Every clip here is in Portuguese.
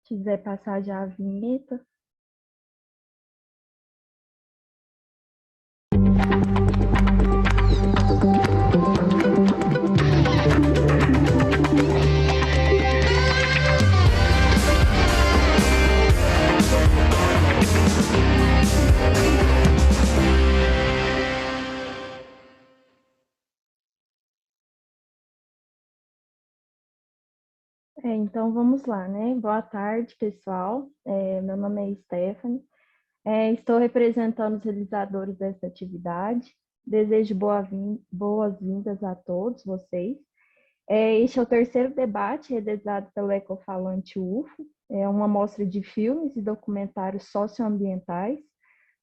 quiser passar já a vinheta. Então vamos lá, né? Boa tarde, pessoal. Meu nome é Stephanie. Estou representando os realizadores dessa atividade. Desejo boas-vindas a todos vocês. Este é o terceiro debate realizado pelo Ecofalante UFO. É uma mostra de filmes e documentários socioambientais,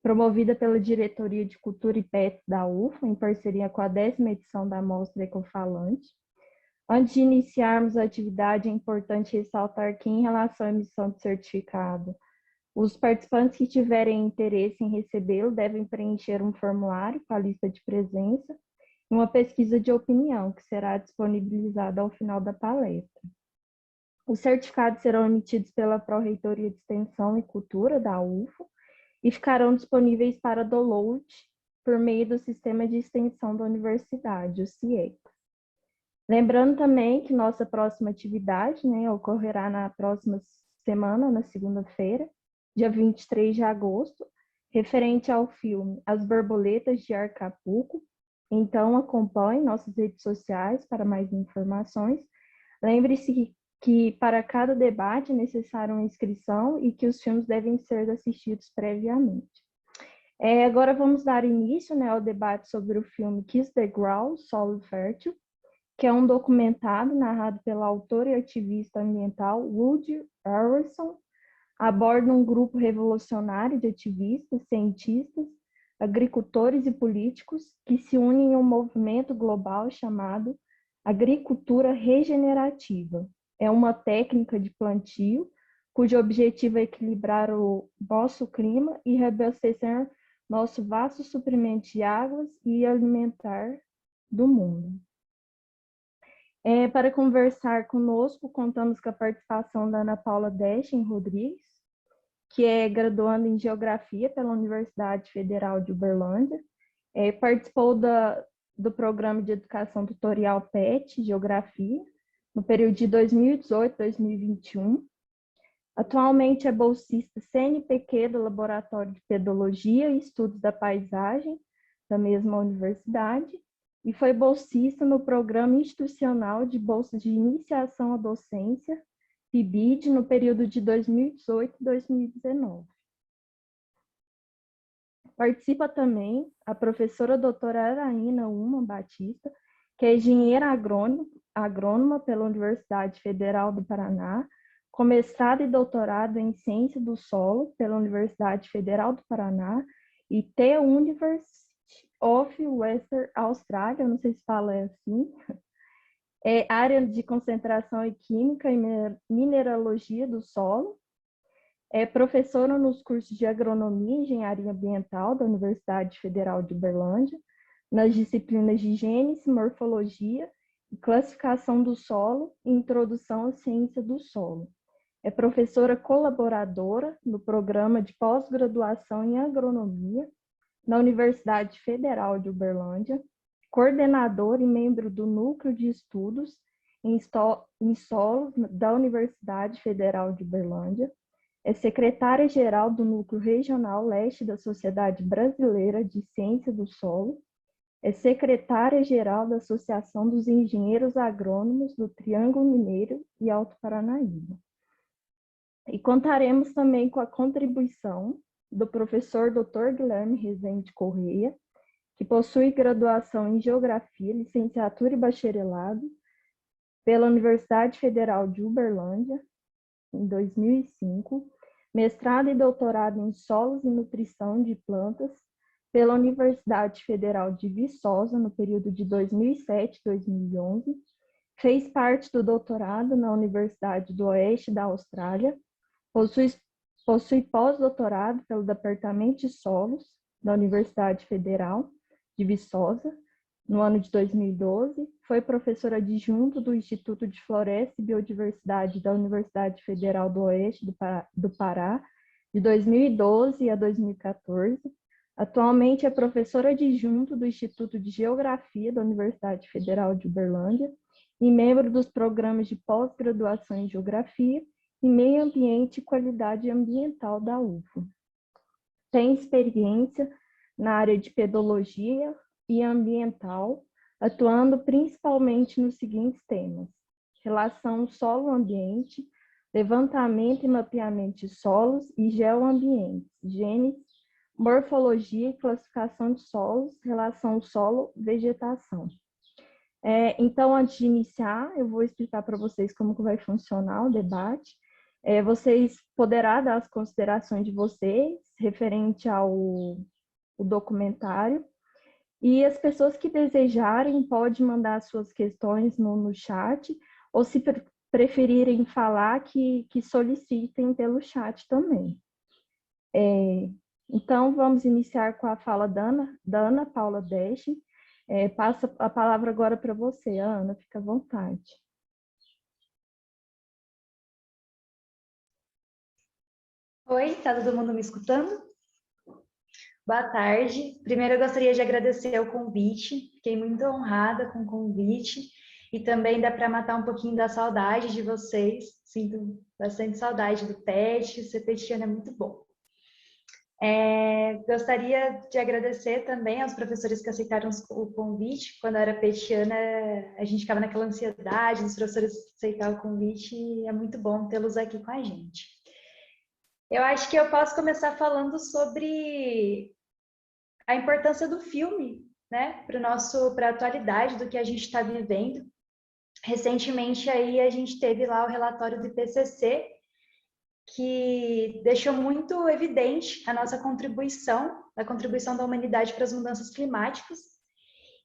promovida pela Diretoria de Cultura e PET da UFO, em parceria com a 10ª edição da Mostra Ecofalante. Antes de iniciarmos a atividade, é importante ressaltar que, em relação à emissão de certificado, os participantes que tiverem interesse em recebê-lo devem preencher um formulário com a lista de presença e uma pesquisa de opinião, que será disponibilizada ao final da palestra. Os certificados serão emitidos pela Pró-Reitoria de Extensão e Cultura da UFO e ficarão disponíveis para download por meio do Sistema de Extensão da Universidade, o CIEC. Lembrando também que nossa próxima atividade, né, ocorrerá na próxima semana, na segunda-feira, dia 23 de agosto, referente ao filme As Borboletas de Acapulco. Então, acompanhe nossas redes sociais para mais informações. Lembre-se que para cada debate é necessária uma inscrição e que os filmes devem ser assistidos previamente. Agora vamos dar início, né, ao debate sobre o filme Kiss the Ground, Solo Fértil, que é um documentário narrado pela autora e ativista ambiental Woody Harrelson. Aborda um grupo revolucionário de ativistas, cientistas, agricultores e políticos que se unem em um movimento global chamado agricultura regenerativa. É uma técnica de plantio cujo objetivo é equilibrar o nosso clima e reabastecer nosso vasto suprimento de águas e alimentar do mundo. Para conversar conosco, contamos com a participação da Ana Paula Deschen Rodrigues, que é graduanda em Geografia pela Universidade Federal de Uberlândia. Participou do Programa de Educação Tutorial PET, Geografia, no período de 2018 a 2021. Atualmente é bolsista CNPq do Laboratório de Pedologia e Estudos da Paisagem, da mesma universidade, e foi bolsista no Programa Institucional de Bolsas de Iniciação à Docência, PIBID, no período de 2018 e 2019. Participa também a professora doutora Araína Uma Batista, que é engenheira agrônoma pela Universidade Federal do Paraná, com mestrado e doutorado em Ciência do Solo pela Universidade Federal do Paraná e The University of Western Australia, não sei se fala assim, área de concentração em Química e Mineralogia do Solo. É professora nos cursos de Agronomia e Engenharia Ambiental da Universidade Federal de Uberlândia, nas disciplinas de Gênese, Morfologia e Classificação do Solo e Introdução à Ciência do Solo. É professora colaboradora no Programa de Pós-Graduação em Agronomia na Universidade Federal de Uberlândia, coordenadora e membro do Núcleo de Estudos em Solos da Universidade Federal de Uberlândia, é secretária-geral do Núcleo Regional Leste da Sociedade Brasileira de Ciência do Solo, é secretária-geral da Associação dos Engenheiros Agrônomos do Triângulo Mineiro e Alto Paranaíba. E contaremos também com a contribuição do professor Dr. Guilherme Rezende Correia, que possui graduação em Geografia, licenciatura e bacharelado pela Universidade Federal de Uberlândia, em 2005, mestrado e doutorado em Solos e Nutrição de Plantas pela Universidade Federal de Viçosa, no período de 2007 a 2011, fez parte do doutorado na Universidade do Oeste da Austrália, possui pós-doutorado pelo Departamento de Solos da Universidade Federal de Viçosa no ano de 2012, foi professora adjunta do Instituto de Floresta e Biodiversidade da Universidade Federal do Oeste do Pará, de 2012 a 2014. Atualmente é professora adjunta do Instituto de Geografia da Universidade Federal de Uberlândia e membro dos programas de pós-graduação em Geografia e Meio Ambiente e Qualidade Ambiental da UFO. Tem experiência na área de pedologia e ambiental, atuando principalmente nos seguintes temas: relação solo-ambiente, levantamento e mapeamento de solos e geoambientes, gênese, morfologia e classificação de solos, relação solo-vegetação. Então, antes de iniciar, eu vou explicar para vocês como que vai funcionar o debate. Vocês poderão dar as considerações de vocês referente ao documentário, e as pessoas que desejarem podem mandar suas questões no chat, ou se preferirem falar, que solicitem pelo chat também. Então, vamos iniciar com a fala da Ana Paula Desch. Passa a palavra agora para você, Ana, fica à vontade. Oi, tá todo mundo me escutando? Boa tarde. Primeiro, eu gostaria de agradecer o convite. Fiquei muito honrada com o convite. E também dá para matar um pouquinho da saudade de vocês. Sinto bastante saudade do TED. Ser petiana é muito bom. Gostaria de agradecer também aos professores que aceitaram o convite. Quando eu era petiana, a gente ficava naquela ansiedade dos professores aceitar o convite. E é muito bom tê-los aqui com a gente. Eu acho que eu posso começar falando sobre a importância do filme, né, para a atualidade do que a gente está vivendo. Recentemente aí a gente teve lá o relatório do IPCC, que deixou muito evidente a nossa contribuição, a contribuição da humanidade para as mudanças climáticas,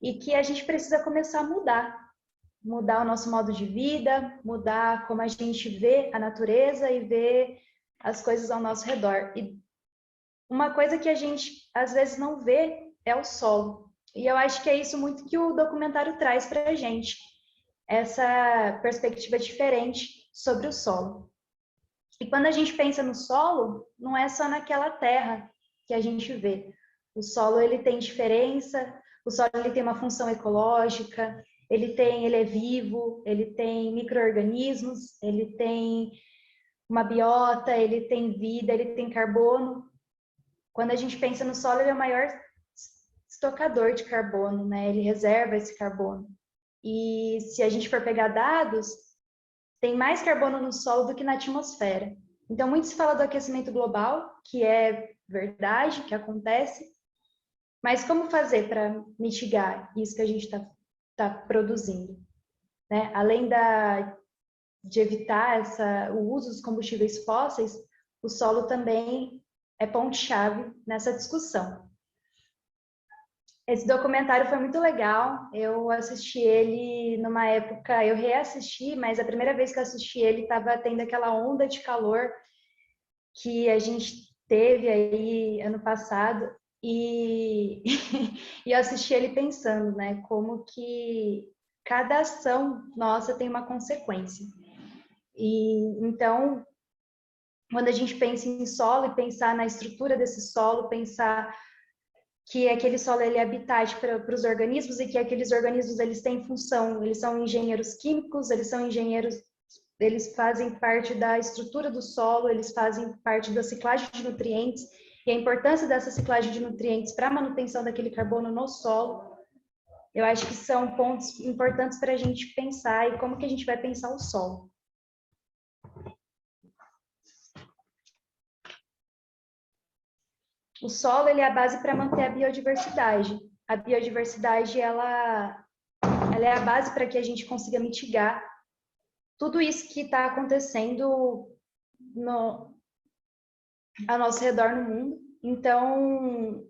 e que a gente precisa começar a mudar o nosso modo de vida, mudar como a gente vê a natureza e vê as coisas ao nosso redor. E uma coisa que a gente às vezes não vê é o solo. E eu acho que é isso muito que o documentário traz para a gente, essa perspectiva diferente sobre o solo. E quando a gente pensa no solo, não é só naquela terra que a gente vê. O solo, ele tem diferença, o solo, ele tem uma função ecológica, ele é vivo, ele tem micro-organismos, ele tem uma biota, ele tem vida, ele tem carbono. Quando a gente pensa no solo, ele é o maior estocador de carbono, né? Ele reserva esse carbono. E se a gente for pegar dados, tem mais carbono no solo do que na atmosfera. Então, muito se fala do aquecimento global, que é verdade, que acontece, mas como fazer para mitigar isso que a gente está produzindo? Né? Além de evitar o uso dos combustíveis fósseis, o solo também é ponto-chave nessa discussão. Esse documentário foi muito legal, eu assisti ele numa época, eu reassisti, mas a primeira vez que eu assisti ele estava tendo aquela onda de calor que a gente teve aí ano passado, e, e eu assisti ele pensando, né, como que cada ação nossa tem uma consequência. E então, quando a gente pensa em solo e pensar na estrutura desse solo, pensar que aquele solo ele é habitat para os organismos e que aqueles organismos eles têm função, eles são engenheiros químicos, eles fazem parte da estrutura do solo, eles fazem parte da ciclagem de nutrientes, e a importância dessa ciclagem de nutrientes para a manutenção daquele carbono no solo, eu acho que são pontos importantes para a gente pensar e como que a gente vai pensar o solo. O solo ele é a base para manter a biodiversidade. A biodiversidade ela é a base para que a gente consiga mitigar tudo isso que está acontecendo ao nosso redor no mundo. Então,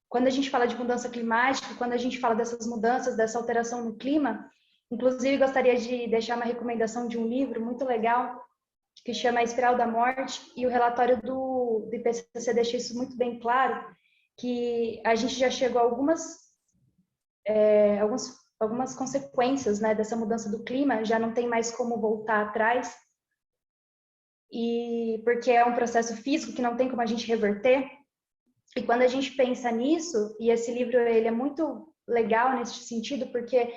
quando a gente fala de mudança climática, quando a gente fala dessas mudanças, dessa alteração no clima, inclusive gostaria de deixar uma recomendação de um livro muito legal que chama A Espiral da Morte, e o relatório do IPCC deixa isso muito bem claro, que a gente já chegou a algumas algumas consequências, né, dessa mudança do clima, já não tem mais como voltar atrás, e porque é um processo físico que não tem como a gente reverter. E quando a gente pensa nisso, e esse livro ele é muito legal nesse sentido, porque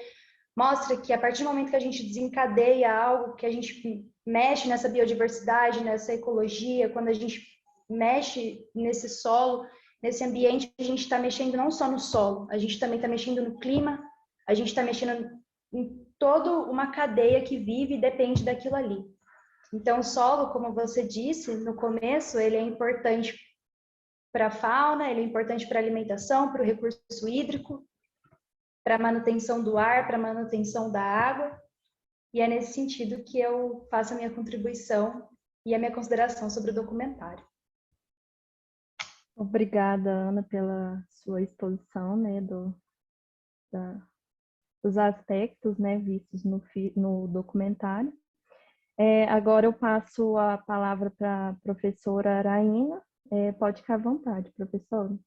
mostra que a partir do momento que a gente desencadeia algo, que a gente mexe nessa biodiversidade, nessa ecologia, quando a gente mexe nesse solo, nesse ambiente, a gente está mexendo não só no solo, a gente também está mexendo no clima, a gente está mexendo em toda uma cadeia que vive e depende daquilo ali. Então, o solo, como você disse no começo, ele é importante para a fauna, ele é importante para a alimentação, para o recurso hídrico, para a manutenção do ar, para a manutenção da água, e é nesse sentido que eu faço a minha contribuição e a minha consideração sobre o documentário. Obrigada, Ana, pela sua exposição, né, dos aspectos, né, vistos no documentário. Agora eu passo a palavra para a professora Araína. Pode ficar à vontade, professora.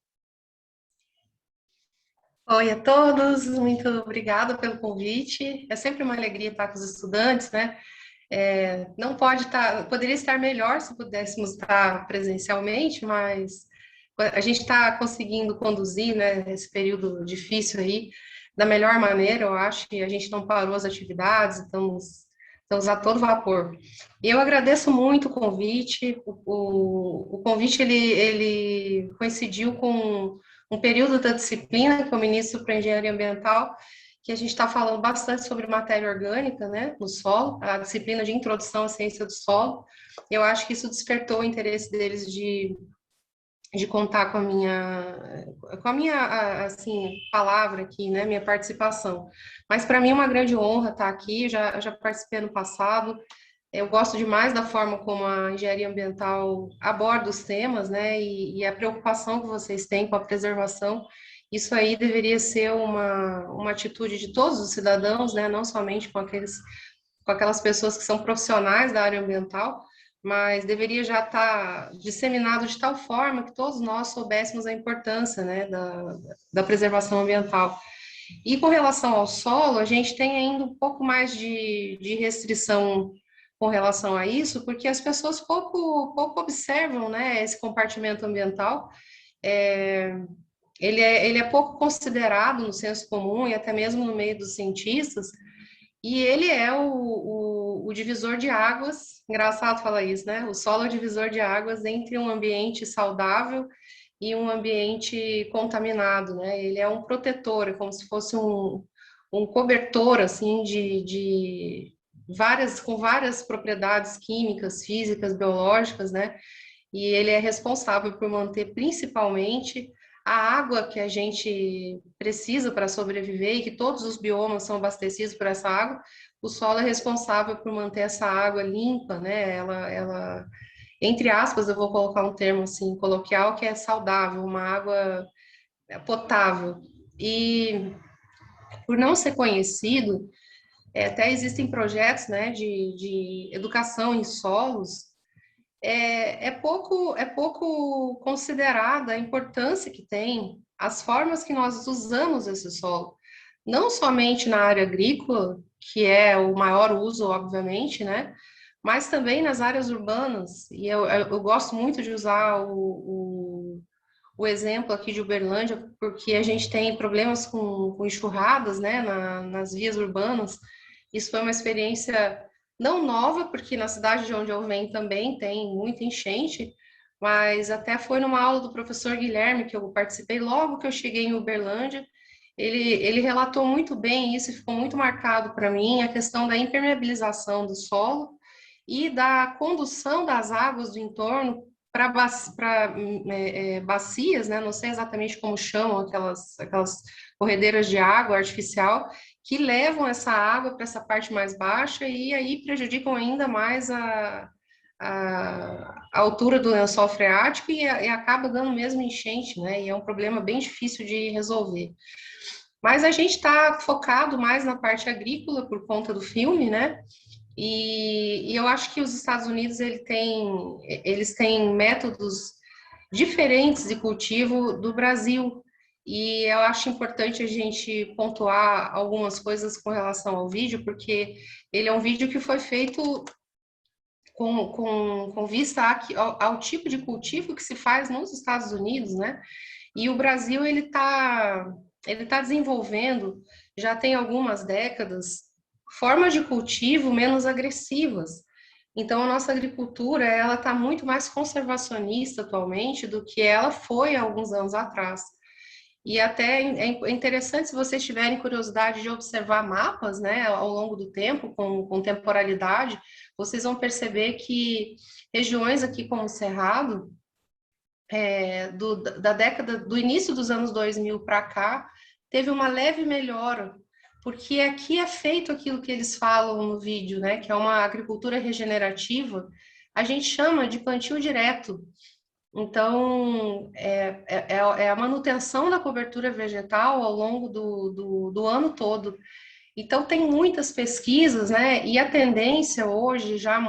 Oi a todos, muito obrigada pelo convite. É sempre uma alegria estar com os estudantes, né? Não pode estar, poderia estar melhor se pudéssemos estar presencialmente, mas a gente está conseguindo conduzir, né, esse período difícil aí da melhor maneira. Eu acho que a gente não parou as atividades, estamos a todo vapor. E eu agradeço muito o convite. O convite ele coincidiu com um período da disciplina que eu ministro para engenharia ambiental, que a gente está falando bastante sobre matéria orgânica, né, no solo, a disciplina de introdução à ciência do solo. Eu acho que isso despertou o interesse deles de contar com a minha assim, palavra aqui, né, minha participação. Mas para mim é uma grande honra estar aqui, eu já participei no passado. Eu gosto demais da forma como a engenharia ambiental aborda os temas, né, e a preocupação que vocês têm com a preservação. Isso aí deveria ser uma atitude de todos os cidadãos, né, não somente com aquelas pessoas que são profissionais da área ambiental, mas deveria já estar disseminado de tal forma que todos nós soubéssemos a importância, né, da preservação ambiental. E com relação ao solo, a gente tem ainda um pouco mais de restrição com relação a isso, porque as pessoas pouco observam, né, esse compartimento ambiental. É, ele é pouco considerado no senso comum e até mesmo no meio dos cientistas, e ele é o divisor de águas, engraçado falar isso, né? O solo é o divisor de águas entre um ambiente saudável e um ambiente contaminado, né? Ele é um protetor, é como se fosse um cobertor, assim, com várias propriedades químicas, físicas, biológicas, né? E ele é responsável por manter principalmente a água que a gente precisa para sobreviver e que todos os biomas são abastecidos por essa água. O solo é responsável por manter essa água limpa, né? Ela, entre aspas, eu vou colocar um termo assim coloquial, que é saudável, uma água potável. E por não ser conhecido, até existem projetos, né, de educação em solos. É pouco considerada a importância que tem as formas que nós usamos esse solo, não somente na área agrícola, que é o maior uso, obviamente, né? Mas também nas áreas urbanas. E eu gosto muito de usar o exemplo aqui de Uberlândia, porque a gente tem problemas com enxurradas, né, nas vias urbanas. Isso foi uma experiência não nova, porque na cidade de onde eu venho também tem muita enchente, mas até foi numa aula do professor Guilherme, que eu participei logo que eu cheguei em Uberlândia. Ele relatou muito bem isso e ficou muito marcado para mim, a questão da impermeabilização do solo e da condução das águas do entorno para bacias, né? Não sei exatamente como chamam aquelas corredeiras de água artificial, que levam essa água para essa parte mais baixa e aí prejudicam ainda mais a altura do lençol freático e acaba dando mesmo enchente, né? E é um problema bem difícil de resolver. Mas a gente está focado mais na parte agrícola por conta do filme, né? E eu acho que os Estados Unidos eles têm métodos diferentes de cultivo do Brasil. E eu acho importante a gente pontuar algumas coisas com relação ao vídeo, porque ele é um vídeo que foi feito com vista ao tipo de cultivo que se faz nos Estados Unidos, né? E o Brasil, ele tá desenvolvendo, já tem algumas décadas, formas de cultivo menos agressivas. Então, a nossa agricultura, ela está muito mais conservacionista atualmente do que ela foi há alguns anos atrás. E até é interessante, se vocês tiverem curiosidade de observar mapas, né, ao longo do tempo, com temporalidade, vocês vão perceber que regiões aqui como o Cerrado, da década, do início dos anos 2000 para cá, teve uma leve melhora, porque aqui é feito aquilo que eles falam no vídeo, né, que é uma agricultura regenerativa, a gente chama de plantio direto. Então, é a manutenção da cobertura vegetal ao longo do ano todo. Então, tem muitas pesquisas, né? E a tendência hoje, já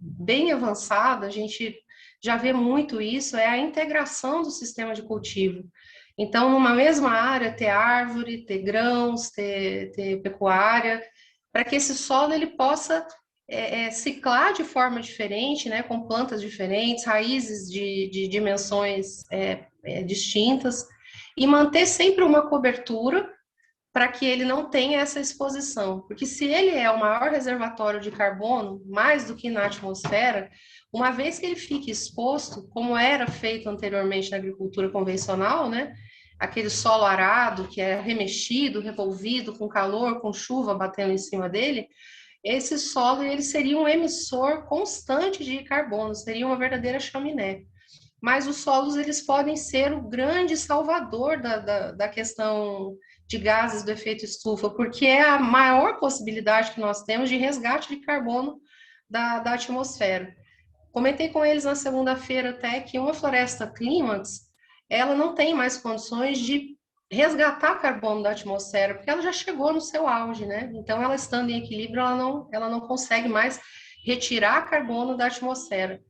bem avançada, a gente já vê muito isso, é a integração do sistema de cultivo. Então, numa mesma área, ter árvore, ter grãos, ter pecuária, para que esse solo ele possa ciclar de forma diferente, né, com plantas diferentes, raízes de dimensões distintas, e manter sempre uma cobertura para que ele não tenha essa exposição. Porque se ele é o maior reservatório de carbono, mais do que na atmosfera, uma vez que ele fique exposto, como era feito anteriormente na agricultura convencional, né, aquele solo arado que é remexido, revolvido, com calor, com chuva batendo em cima dele, esse solo ele seria um emissor constante de carbono, seria uma verdadeira chaminé. Mas os solos eles podem ser o grande salvador da questão de gases do efeito estufa, porque é a maior possibilidade que nós temos de resgate de carbono da atmosfera. Comentei com eles na segunda-feira até que uma floresta clímax, ela não tem mais condições de resgatar carbono da atmosfera, porque ela já chegou no seu auge, né? Então, ela estando em equilíbrio, ela não consegue mais retirar carbono da atmosfera.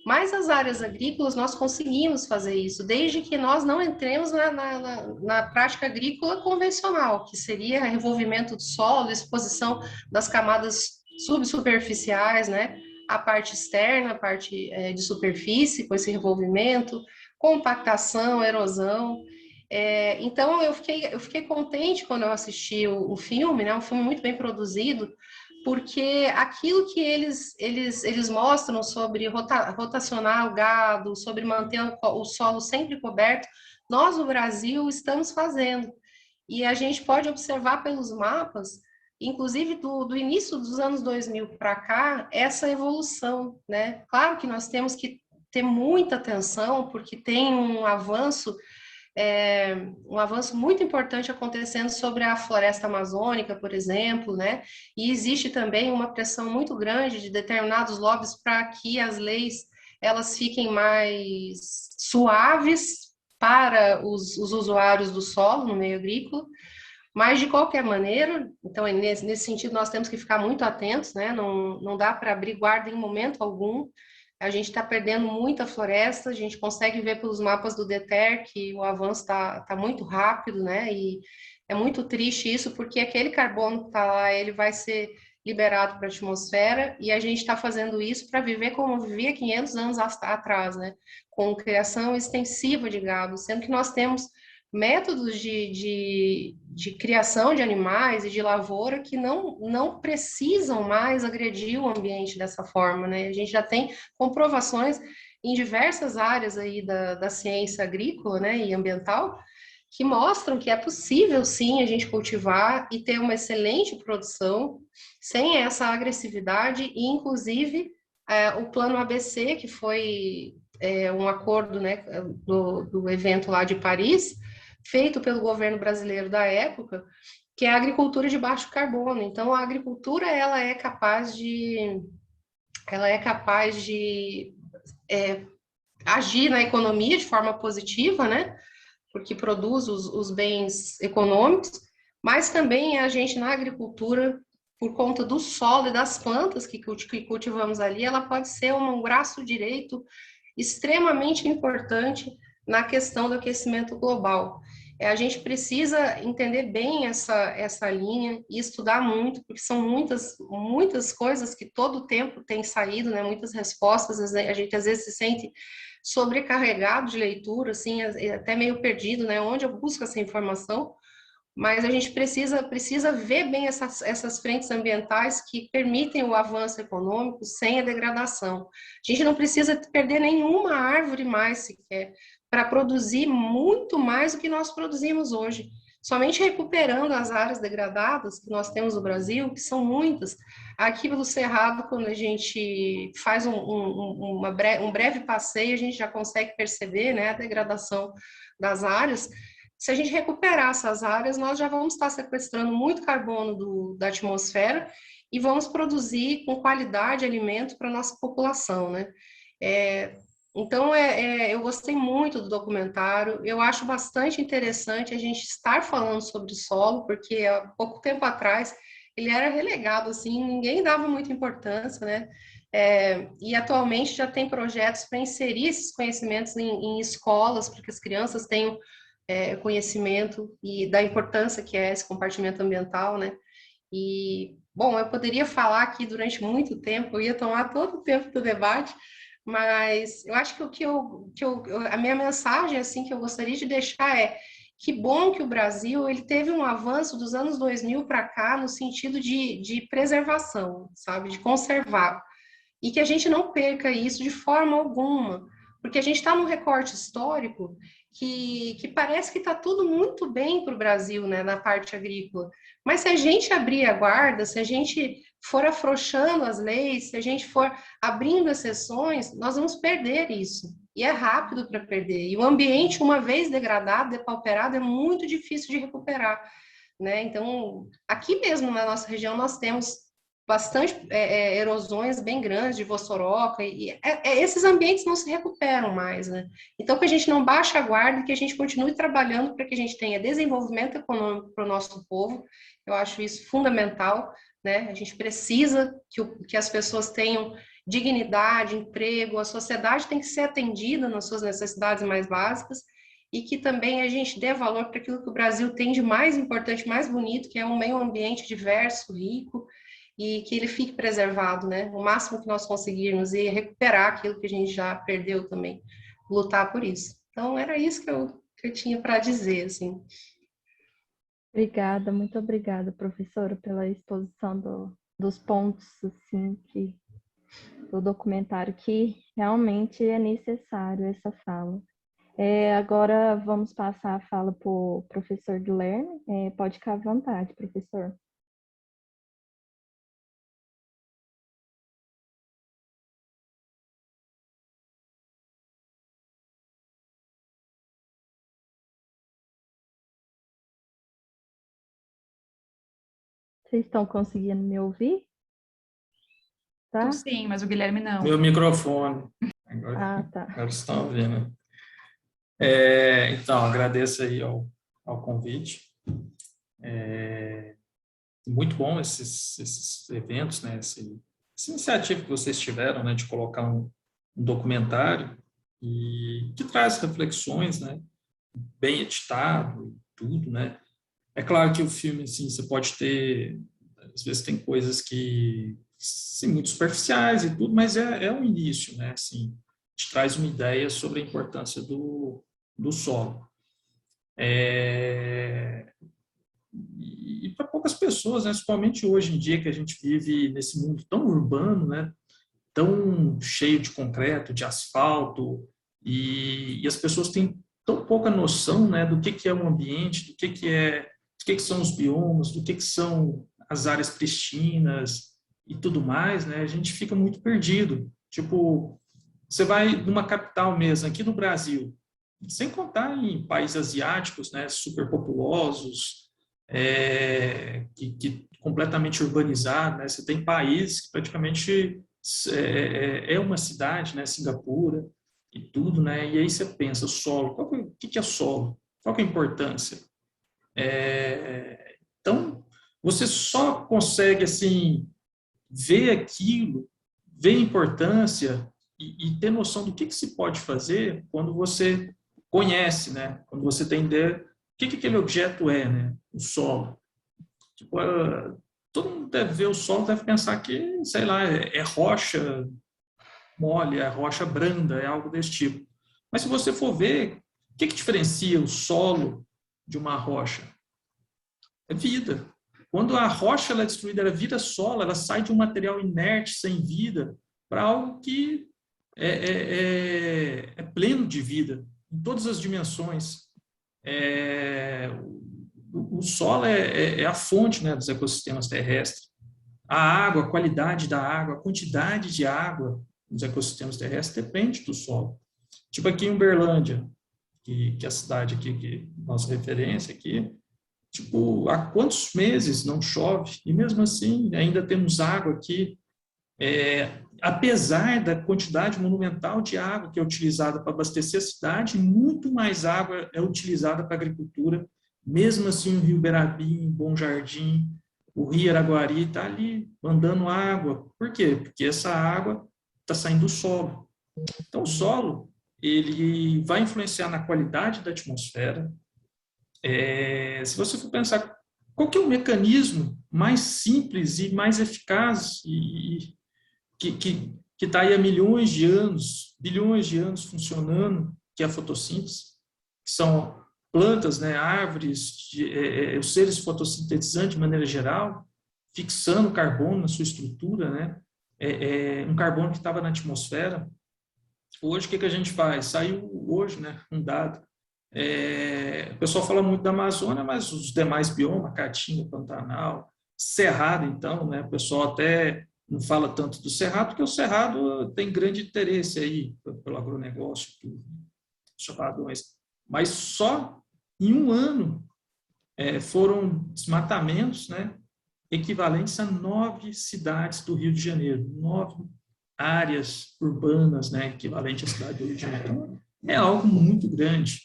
Mas as áreas agrícolas, nós conseguimos fazer isso, desde que nós não entremos na prática agrícola convencional, que seria revolvimento do solo, exposição das camadas subsuperficiais, né? A parte externa, a parte de superfície, com esse revolvimento, compactação, erosão. Então, eu fiquei contente quando eu assisti o filme, né? Um filme muito bem produzido, porque aquilo que eles mostram sobre rotacionar o gado, sobre manter o solo sempre coberto, nós no Brasil estamos fazendo. E a gente pode observar pelos mapas, inclusive do início dos anos 2000 para cá, essa evolução, né? Claro que nós temos que ter muita atenção, porque tem um avanço muito importante acontecendo sobre a floresta amazônica, por exemplo, né? E existe também uma pressão muito grande de determinados lobbies para que as leis elas fiquem mais suaves para os usuários do solo no meio agrícola, mas de qualquer maneira, então nesse sentido nós temos que ficar muito atentos, né? Não dá para abrir guarda em momento algum. A gente está perdendo muita floresta, a gente consegue ver pelos mapas do DETER que o avanço está muito rápido, né? E é muito triste isso, porque aquele carbono que está lá, ele vai ser liberado para a atmosfera, e a gente está fazendo isso para viver como vivia 500 anos atrás, né? Com criação extensiva de gado, sendo que nós temos métodos de criação de animais e de lavoura que não precisam mais agredir o ambiente dessa forma, né? A gente já tem comprovações em diversas áreas aí da ciência agrícola, né, e ambiental, que mostram que é possível, sim, a gente cultivar e ter uma excelente produção sem essa agressividade, e, inclusive, o Plano ABC, que foi um acordo, né, do evento lá de Paris, feito pelo governo brasileiro da época, que é a agricultura de baixo carbono. Então, a agricultura ela é capaz de agir na economia de forma positiva, né? Porque produz os bens econômicos, mas também a gente na agricultura, por conta do solo e das plantas que cultivamos ali, ela pode ser um braço direito extremamente importante na questão do aquecimento global. A gente precisa entender bem essa linha e estudar muito, porque são muitas coisas que todo o tempo tem saído, né? Muitas respostas, a gente às vezes se sente sobrecarregado de leitura, assim, até meio perdido, né? Onde eu busco essa informação? Mas a gente precisa ver bem essas frentes ambientais que permitem o avanço econômico sem a degradação. A gente não precisa perder nenhuma árvore mais sequer para produzir muito mais do que nós produzimos hoje. Somente recuperando as áreas degradadas que nós temos no Brasil, que são muitas. Aqui pelo Cerrado, quando a gente faz um breve passeio, a gente já consegue perceber, né, a degradação das áreas. Se a gente recuperar essas áreas, nós já vamos estar sequestrando muito carbono da atmosfera e vamos produzir com qualidade alimento para a nossa população, né? Então, eu gostei muito do documentário, eu acho bastante interessante a gente estar falando sobre solo, porque há pouco tempo atrás ele era relegado, assim, ninguém dava muita importância, né? E atualmente já tem projetos para inserir esses conhecimentos em escolas, para que as crianças tenham conhecimento e da importância que é esse compartimento ambiental, né? E, bom, eu poderia falar aqui durante muito tempo, eu ia tomar todo o tempo do debate, mas eu acho que a minha mensagem, assim, que eu gostaria de deixar é que bom que o Brasil ele teve um avanço dos anos 2000 para cá no sentido de preservação, sabe? De conservar. E que a gente não perca isso de forma alguma, porque a gente está num recorte histórico que parece que está tudo muito bem para o Brasil, né, na parte agrícola. Mas se a gente abrir a guarda, se a gente for afrouxando as leis, se a gente for abrindo exceções, nós vamos perder isso. E é rápido para perder. E o ambiente, uma vez degradado, depauperado, é muito difícil de recuperar, né? Então, aqui mesmo na nossa região, nós temos bastante erosões bem grandes de Vossoroca, e esses ambientes não se recuperam mais, né? Então, que a gente não baixe a guarda, que a gente continue trabalhando para que a gente tenha desenvolvimento econômico para o nosso povo, eu acho isso fundamental, né? A gente precisa que as pessoas tenham dignidade, emprego, a sociedade tem que ser atendida nas suas necessidades mais básicas, e que também a gente dê valor para aquilo que o Brasil tem de mais importante, mais bonito, que é um meio ambiente diverso, rico, e que ele fique preservado, né? O máximo que nós conseguirmos e recuperar aquilo que a gente já perdeu também, lutar por isso. Então, era isso que eu tinha para dizer, assim. Obrigada, muito obrigada, professora, pela exposição dos pontos, assim, do documentário, que realmente é necessário essa fala. Agora vamos passar a fala para o professor Guilherme. Pode ficar à vontade, professor. Vocês estão conseguindo me ouvir? Tá? Sim, mas o Guilherme não. Meu microfone. Tá. Agora estão ouvindo. Então, agradeço aí ao convite. Muito bom esses eventos, né? Essa iniciativa que vocês tiveram, né? De colocar um documentário e que traz reflexões, né? Bem editado e tudo, né? É claro que o filme, assim, você pode ter, às vezes tem coisas que, sim, muito superficiais e tudo, mas é um início, né? Assim, te traz uma ideia sobre a importância do solo. E para poucas pessoas, né? Principalmente hoje em dia que a gente vive nesse mundo tão urbano, né? Tão cheio de concreto, de asfalto, e as pessoas têm tão pouca noção, né? Do que é o ambiente, do que são os biomas, do que são as áreas pristinas e tudo mais, né? A gente fica muito perdido. Tipo, você vai numa capital mesmo, aqui no Brasil, sem contar em países asiáticos, né? Superpopulosos, que completamente urbanizados, né? Você tem países que praticamente é uma cidade, né? Singapura e tudo, né? E aí você pensa, solo, o que é solo? Qual que é a importância? Então, você só consegue, assim, ver aquilo, ver a importância e ter noção do que se pode fazer quando você conhece, né? Quando você tem ideia que aquele objeto é, né? O solo. Tipo, todo mundo deve ver o solo, deve pensar que, sei lá, é rocha mole, é rocha branda, é algo desse tipo. Mas se você for ver, o que diferencia o solo de uma rocha? É vida. Quando a rocha ela é destruída, ela vira solo, ela sai de um material inerte, sem vida, para algo que é pleno de vida, em todas as dimensões. O solo é a fonte, né, dos ecossistemas terrestres. A água, a qualidade da água, a quantidade de água nos ecossistemas terrestres depende do solo. Tipo aqui em Uberlândia, que é a cidade aqui, que nossa referência aqui, tipo, há quantos meses não chove? E mesmo assim, ainda temos água aqui. Apesar da quantidade monumental de água que é utilizada para abastecer a cidade, muito mais água é utilizada para a agricultura. Mesmo assim, o Rio Berabim, Bom Jardim, o Rio Araguari está ali mandando água. Por quê? Porque essa água está saindo do solo. Então, o solo ele vai influenciar na qualidade da atmosfera. Se você for pensar, qual que é o mecanismo mais simples e mais eficaz e que está aí há milhões de anos, bilhões de anos funcionando, que é a fotossíntese, que são plantas, né, árvores, os seres fotossintetizantes de maneira geral, fixando carbono na sua estrutura, né, um carbono que estava na atmosfera. Hoje, o que a gente faz? Saiu hoje, né, um dado. O pessoal fala muito da Amazônia, mas os demais biomas, Caatinga, Pantanal, Cerrado, então, né, o pessoal até não fala tanto do Cerrado, porque o Cerrado tem grande interesse aí pelo agronegócio, mas só em um ano foram desmatamentos, né, equivalentes a 9 cidades do Rio de Janeiro, 9 áreas urbanas, né, equivalente à cidade do Rio de Janeiro. Então, é algo muito grande.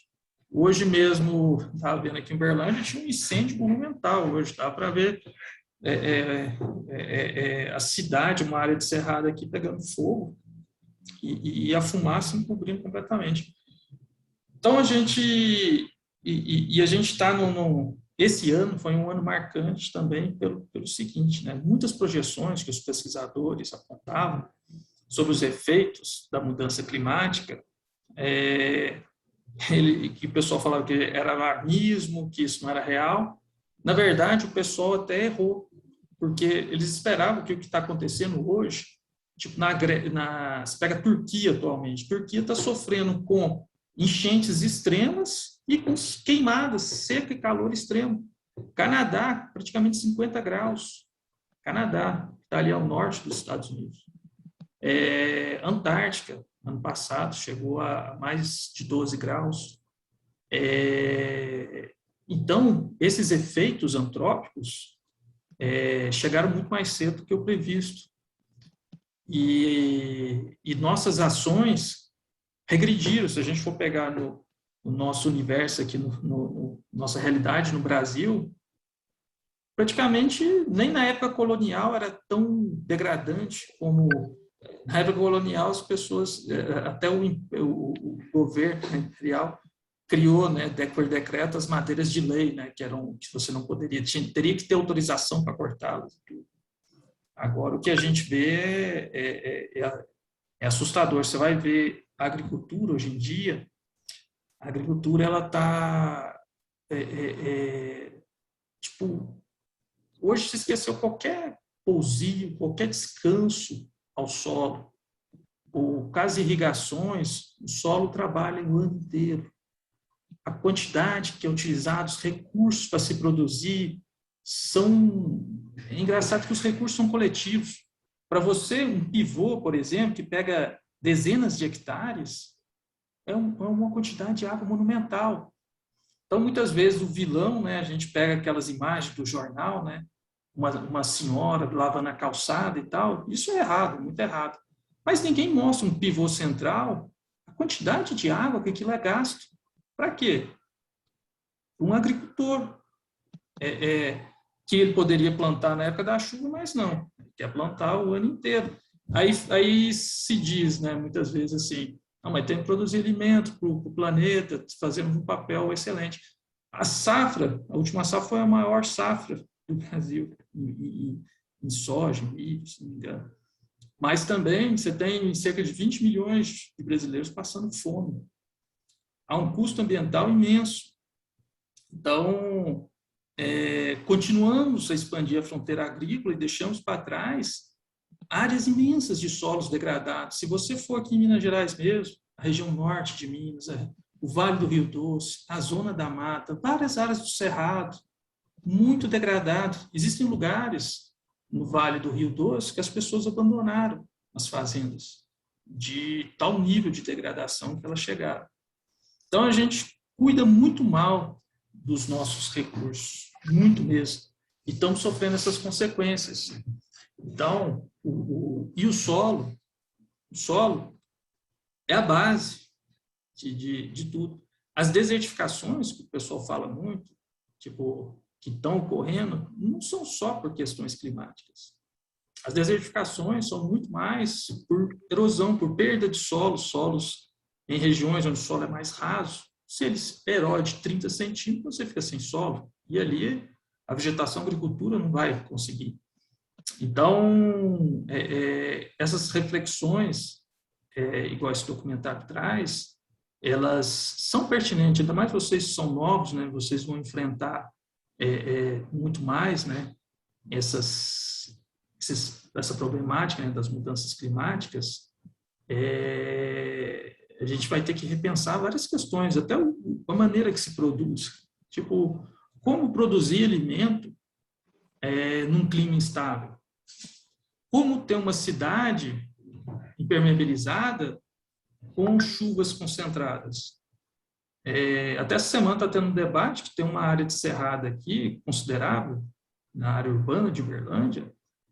Hoje mesmo, estava vendo aqui em Uberlândia, tinha um incêndio monumental. Hoje dá para ver a cidade, uma área de cerrado aqui pegando fogo e a fumaça encobrindo completamente. Então, a gente está esse ano foi um ano marcante também pelo seguinte, né? Muitas projeções que os pesquisadores apontavam sobre os efeitos da mudança climática, que o pessoal falava que era alarmismo, que isso não era real. Na verdade, o pessoal até errou, porque eles esperavam que o que está acontecendo hoje, tipo você pega a Turquia atualmente, a Turquia está sofrendo com enchentes extremas e com queimadas, seca e calor extremo. Canadá, praticamente 50 graus. Canadá, que está ali ao norte dos Estados Unidos. Antártica, ano passado, chegou a mais de 12 graus. Então, esses efeitos antrópicos chegaram muito mais cedo do que o previsto. E nossas ações regrediram. Se a gente for pegar no nosso universo aqui, nossa realidade no Brasil, praticamente nem na época colonial era tão degradante como na época colonial as pessoas, até o governo imperial criou, né, por decreto, as madeiras de lei, né, que você não poderia, teria que ter autorização para cortá-las. Agora, o que a gente vê é assustador. Você vai ver a agricultura hoje em dia, a agricultura ela está tipo, hoje se esqueceu qualquer pousio, qualquer descanso ao solo. O caso de irrigações, o solo trabalha o ano inteiro. A quantidade que é utilizada, os recursos para se produzir é engraçado que os recursos são coletivos. Para você, um pivô, por exemplo, que pega dezenas de hectares, é uma quantidade de água monumental. Então, muitas vezes, o vilão, né, a gente pega aquelas imagens do jornal, né, uma senhora lavando a calçada e tal, isso é errado, muito errado. Mas ninguém mostra um pivô central, a quantidade de água que aquilo é gasto. Para quê? Um agricultor. Que ele poderia plantar na época da chuva, mas não, ele quer plantar o ano inteiro. Aí se diz, né, muitas vezes assim, não, mas tem que produzir alimento para o planeta, fazemos um papel excelente. A última safra foi a maior safra do Brasil em soja, em milho, se não me engano. Mas também você tem cerca de 20 milhões de brasileiros passando fome. Há um custo ambiental imenso. Então, continuamos a expandir a fronteira agrícola e deixamos para trás áreas imensas de solos degradados. Se você for aqui em Minas Gerais mesmo, a região norte de Minas, o Vale do Rio Doce, a Zona da Mata, várias áreas do Cerrado, muito degradado. Existem lugares no Vale do Rio Doce que as pessoas abandonaram as fazendas, de tal nível de degradação que elas chegaram. Então, a gente cuida muito mal dos nossos recursos, muito mesmo, e estamos sofrendo essas consequências. Então, e o solo é a base de tudo. As desertificações, que o pessoal fala muito, tipo, que estão ocorrendo, não são só por questões climáticas. As desertificações são muito mais por erosão, por perda de solos em regiões onde o solo é mais raso. Se ele erode 30 centímetros, você fica sem solo. E ali a vegetação, a agricultura não vai conseguir. Então, essas reflexões, igual esse documentário traz, elas são pertinentes, ainda mais vocês que são novos, né? Vocês vão enfrentar muito mais, né? Essa problemática, né, das mudanças climáticas. A gente vai ter que repensar várias questões, até a maneira que se produz. Tipo, como produzir alimento num clima instável? Como ter uma cidade impermeabilizada com chuvas concentradas? Até essa semana está tendo um debate que tem uma área de cerrado aqui, considerável, na área urbana de Uberlândia,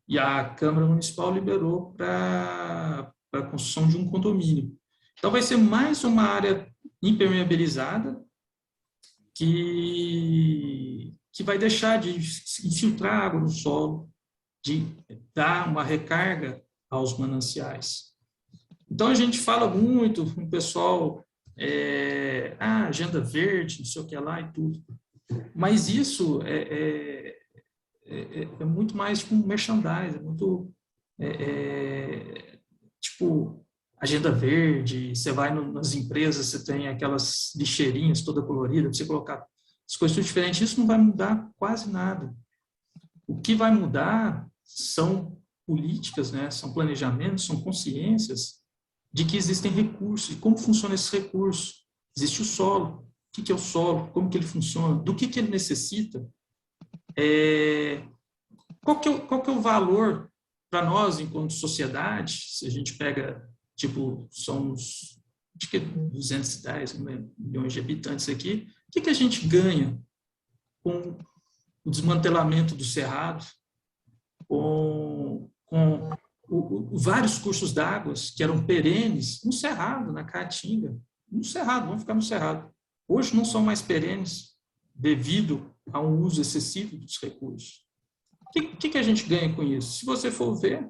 e a Câmara Municipal liberou para a construção de um condomínio. Então, vai ser mais uma área impermeabilizada que vai deixar de infiltrar água no solo, de dar uma recarga aos mananciais. Então, a gente fala muito com o pessoal, agenda verde, não sei o que lá e tudo. Mas isso é muito mais tipo um merchandising, é muito tipo agenda verde. Você vai nas empresas, você tem aquelas lixeirinhas toda colorida, para você colocar as coisas tudo diferentes. Isso não vai mudar quase nada. O que vai mudar são políticas, né? São planejamentos, são consciências de que existem recursos. E como funciona esse recurso? Existe o solo. O que é o solo? Como que ele funciona? Do que ele necessita? Qual que é o valor para nós, enquanto sociedade? Se a gente pega, tipo, somos acho que 210 milhões de habitantes aqui, o que a gente ganha com o desmantelamento do cerrado, com vários cursos d'água que eram perenes no cerrado, na Caatinga, no cerrado, vamos ficar no cerrado. Hoje não são mais perenes devido a um uso excessivo dos recursos. O que a gente ganha com isso? Se você for ver,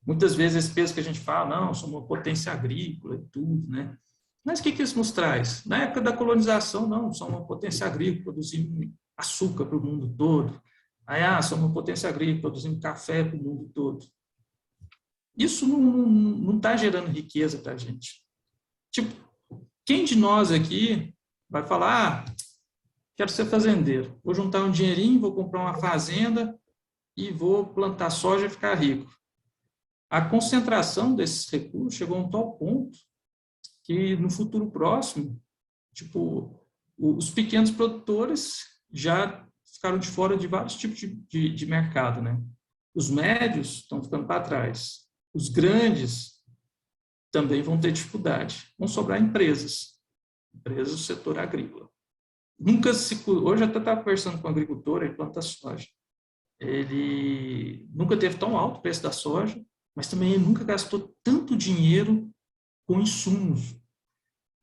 muitas vezes esse peso que a gente fala, não, somos uma potência agrícola e tudo, né? Mas o que isso nos traz? Na época da colonização, não, somos uma potência agrícola, produzimos açúcar para o mundo todo. Aí, somos uma potência agrícola, produzimos café para o mundo todo. Isso não está gerando riqueza para a gente. Tipo, quem de nós aqui vai falar, quero ser fazendeiro, vou juntar um dinheirinho, vou comprar uma fazenda e vou plantar soja e ficar rico? A concentração desses recursos chegou a um tal ponto que no futuro próximo, tipo, os pequenos produtores já ficaram de fora de vários tipos de mercado, né? Os médios estão ficando para trás. Os grandes também vão ter dificuldade. Vão sobrar empresas do setor agrícola. Hoje eu até estava conversando com um agricultor, ele planta soja. Ele nunca teve tão alto o preço da soja, mas também ele nunca gastou tanto dinheiro com insumos.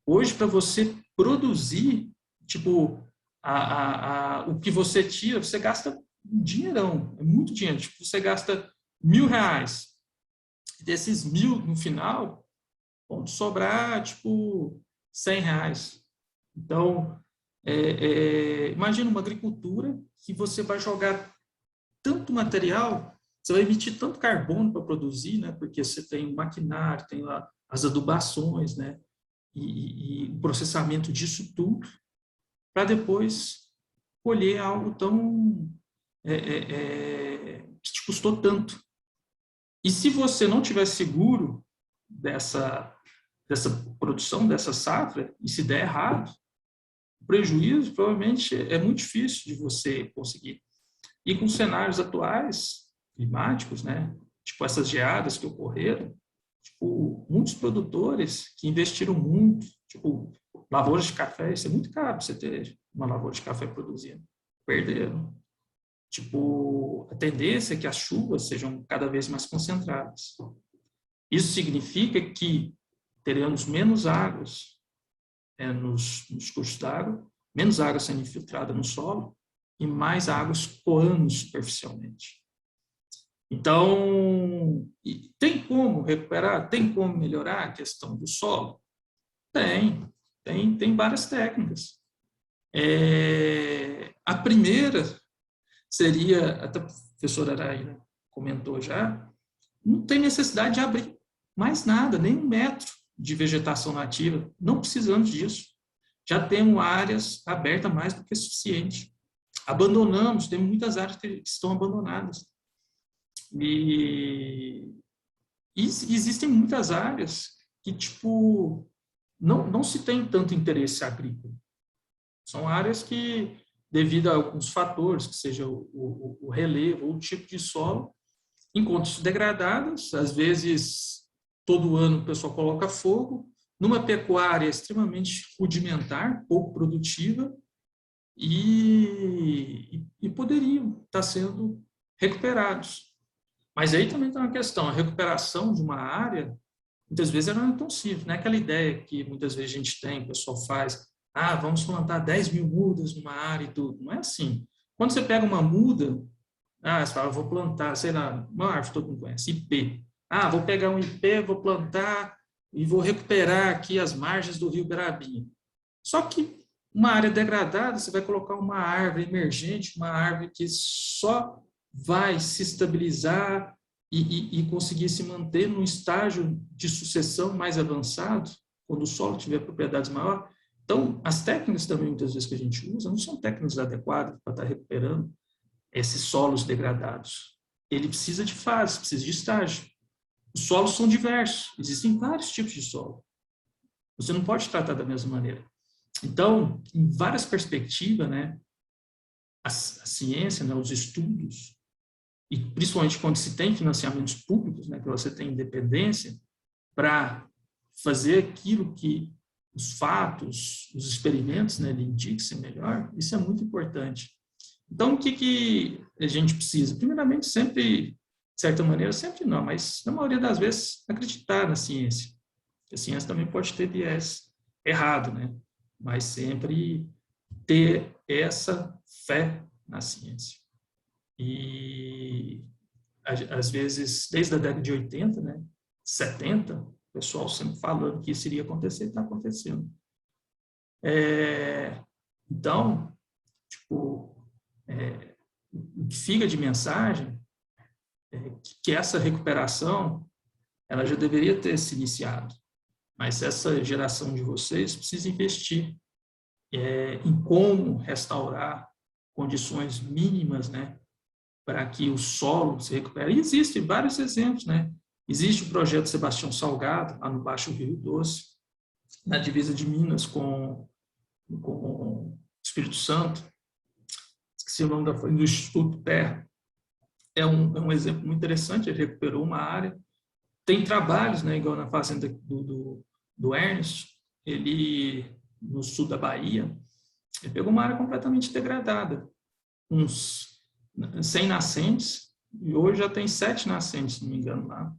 Hoje, para você produzir, tipo, o que você tira, você gasta um dinheirão, é muito dinheiro. Tipo, você gasta R$1.000. Desses 1.000, no final, vão sobrar, tipo, R$100. Então, Imagina uma agricultura que você vai jogar tanto material, você vai emitir tanto carbono para produzir, né? Porque você tem o maquinário, tem lá as adubações, né? E o processamento disso tudo, para depois colher algo tão que te custou tanto. E se você não tiver seguro dessa produção, dessa safra, e se der errado, o prejuízo provavelmente é muito difícil de você conseguir. E com cenários atuais, climáticos, né, tipo essas geadas que ocorreram, tipo, muitos produtores que investiram muito, tipo, lavouras de café, isso é muito caro você ter uma lavoura de café produzindo, perderam. Tipo, a tendência é que as chuvas sejam cada vez mais concentradas. Isso significa que teremos menos águas nos cursos d'água, menos água sendo infiltrada no solo e mais água escoando superficialmente. Então, tem como recuperar? Tem como melhorar a questão do solo? Tem várias técnicas. A primeira seria, até a professora Araína comentou já, não tem necessidade de abrir mais nada, nem 1 metro de vegetação nativa, não precisamos disso. Já temos áreas abertas mais do que suficiente. Abandonamos, temos muitas áreas que estão abandonadas. E existem muitas áreas que, tipo, não se tem tanto interesse agrícola. São áreas que, devido a alguns fatores, que seja o relevo ou o tipo de solo, encontram-se degradadas. Às vezes, todo ano o pessoal coloca fogo, numa pecuária extremamente rudimentar, pouco produtiva, e poderiam estar sendo recuperados. Mas aí também tem uma questão, a recuperação de uma área, muitas vezes ela não é tão simples, não é aquela ideia que muitas vezes a gente tem, o pessoal faz, vamos plantar 10 mil mudas numa área e tudo. Não é assim. Quando você pega uma muda, você fala, vou plantar, sei lá, uma árvore todo mundo conhece, IP. Vou pegar um IP, vou plantar e vou recuperar aqui as margens do rio Garabinha. Só que uma área degradada, você vai colocar uma árvore emergente, uma árvore que só vai se estabilizar e conseguir se manter num estágio de sucessão mais avançado, quando o solo tiver propriedades maiores. Então, as técnicas também, muitas vezes, que a gente usa, não são técnicas adequadas para estar recuperando esses solos degradados. Ele precisa de fase, precisa de estágio. Os solos são diversos, existem vários tipos de solo. Você não pode tratar da mesma maneira. Então, em várias perspectivas, né, a ciência, né, os estudos, e principalmente quando se tem financiamentos públicos, né, que você tem independência, para fazer aquilo que os fatos, os experimentos, né, lhe indicam melhor, isso é muito importante. Então, o que a gente precisa? Primeiramente, sempre, de certa maneira, sempre não, mas na maioria das vezes, acreditar na ciência. A ciência também pode ter viés errado, né? Mas sempre ter essa fé na ciência. E, às vezes, desde a década de 80, né, 70, o pessoal sempre falando que isso iria acontecer, está acontecendo. Então, tipo, o que fica de mensagem é que essa recuperação ela já deveria ter se iniciado, mas essa geração de vocês precisa investir em como restaurar condições mínimas, né, para que o solo se recupere. E existem vários exemplos, né? Existe o projeto Sebastião Salgado, lá no Baixo Rio Doce, na divisa de Minas com o Espírito Santo. Esqueci o nome do Instituto Terra. É um exemplo muito interessante, ele recuperou uma área. Tem trabalhos, né, igual na fazenda do Ernest, ele, no sul da Bahia, ele pegou uma área completamente degradada, uns 100 nascentes, e hoje já tem 7 nascentes, se não me engano, lá.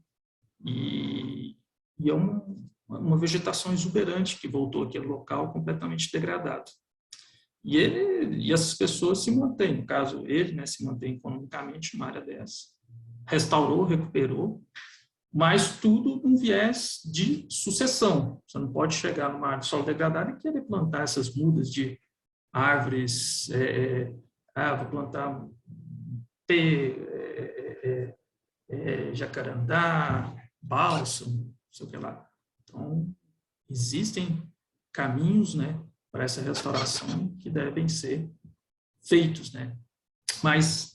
E é uma vegetação exuberante que voltou àquele local completamente degradado. E essas pessoas se mantêm, no caso ele, né, se mantém economicamente numa área dessa. Restaurou, recuperou, mas tudo num viés de sucessão. Você não pode chegar numa área de solo degradado e querer plantar essas mudas de árvores, vou plantar jacarandá, bálsamo, não sei o que lá. Então, existem caminhos, né, para essa restauração que devem ser feitos, né? Mas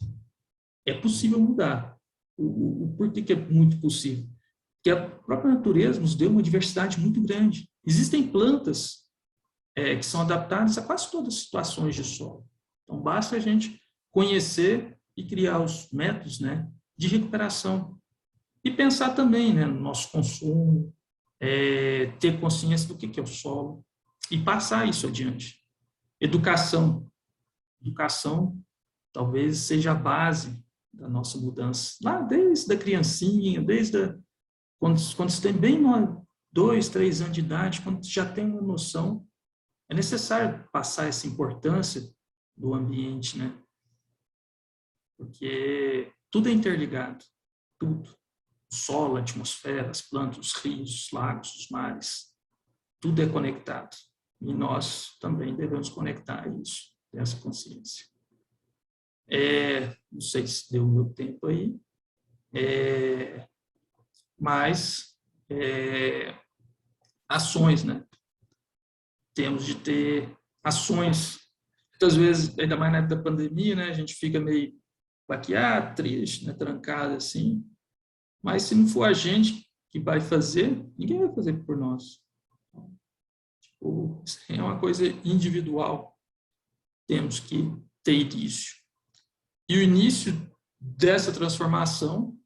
é possível mudar. O porquê que é muito possível? Porque a própria natureza nos deu uma diversidade muito grande. Existem plantas que são adaptadas a quase todas as situações de solo. Então, basta a gente conhecer e criar os métodos, né, de recuperação. E pensar também, né, no nosso consumo, ter consciência do que é o solo e passar isso adiante. Educação. Educação talvez seja a base da nossa mudança. Lá desde a criancinha, quando você tem bem 2, 3 anos de idade, quando já tem uma noção, é necessário passar essa importância do ambiente, né? Porque tudo é interligado, tudo. O solo, a atmosfera, as plantas, os rios, os lagos, os mares, tudo é conectado. E nós também devemos conectar isso, ter essa consciência. Não sei se deu o meu tempo aí, mas ações, né? Temos de ter ações. Muitas vezes, ainda mais na época da pandemia, né, a gente fica meio baqueado, triste, né, trancado assim. Mas se não for a gente que vai fazer, ninguém vai fazer por nós. Tipo, é uma coisa individual. Temos que ter início. E o início dessa transformação,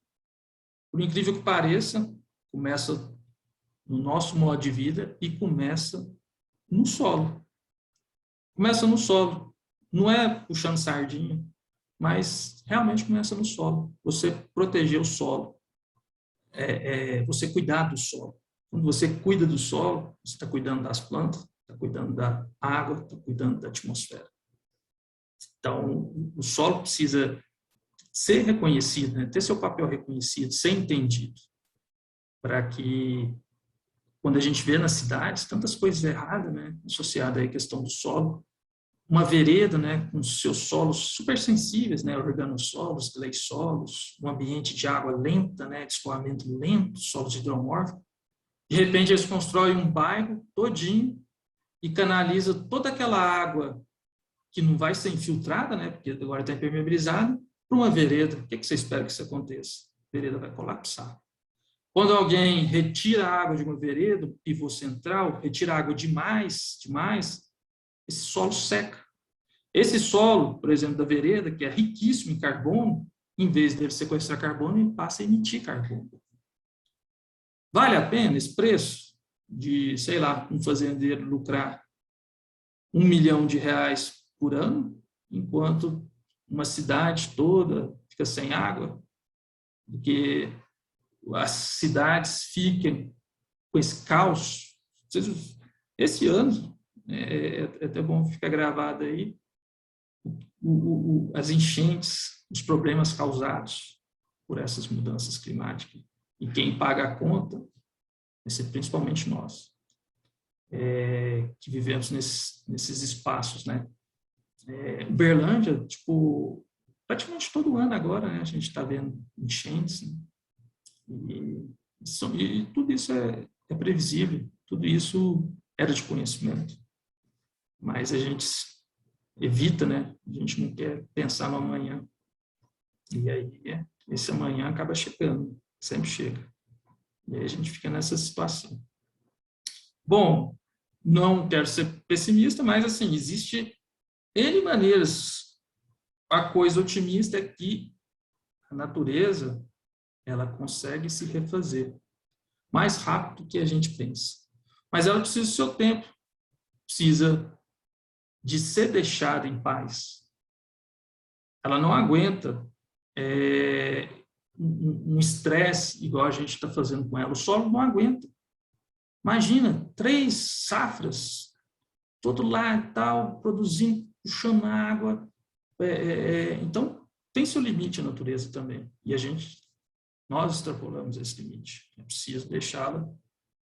por incrível que pareça, começa no nosso modo de vida e começa no solo. Começa no solo. Não é puxando sardinha, mas realmente começa no solo. Você proteger o solo. Você cuidar do solo. Quando você cuida do solo, você está cuidando das plantas, está cuidando da água, está cuidando da atmosfera. Então, o solo precisa ser reconhecido, né? Ter seu papel reconhecido, ser entendido, para que, quando a gente vê nas cidades tantas coisas erradas, né, associadas à questão do solo, uma vereda, né, com seus solos super sensíveis, né, organossolos, gleissolos, um ambiente de água lenta, né, de escoamento lento, solos hidromórficos. De repente, eles constroem um bairro todinho e canaliza toda aquela água que não vai ser infiltrada, né, porque agora está impermeabilizada, para uma vereda. O que você espera que isso aconteça? A vereda vai colapsar. Quando alguém retira a água de uma vereda, pivô central, retira água demais, esse solo seca. Esse solo, por exemplo, da vereda, que é riquíssimo em carbono, em vez dele sequestrar carbono, ele passa a emitir carbono. Vale a pena esse preço de, sei lá, um fazendeiro lucrar R$1 milhão por ano, enquanto uma cidade toda fica sem água? Porque as cidades fiquem com esse caos. Esse ano, é até bom ficar gravado aí, as enchentes, os problemas causados por essas mudanças climáticas. E quem paga a conta vai ser principalmente nós, que vivemos nesses espaços, né? Uberlândia, tipo, praticamente todo ano agora, né, a gente está vendo enchentes, né? E tudo isso é previsível, tudo isso era de conhecimento. Mas a gente evita, né? A gente não quer pensar no amanhã. E aí, esse amanhã acaba chegando, sempre chega. E aí a gente fica nessa situação. Bom, não quero ser pessimista, mas, assim, existe N maneiras. A coisa otimista é que a natureza, ela consegue se refazer mais rápido do que a gente pensa. Mas ela precisa do seu tempo, precisa de ser deixada em paz. Ela não aguenta um estresse igual a gente está fazendo com ela. O solo não aguenta. Imagina, 3 safras, todo lá e tal, produzindo, puxando água. Então, tem seu limite a natureza também. E nós extrapolamos esse limite. É preciso deixá-la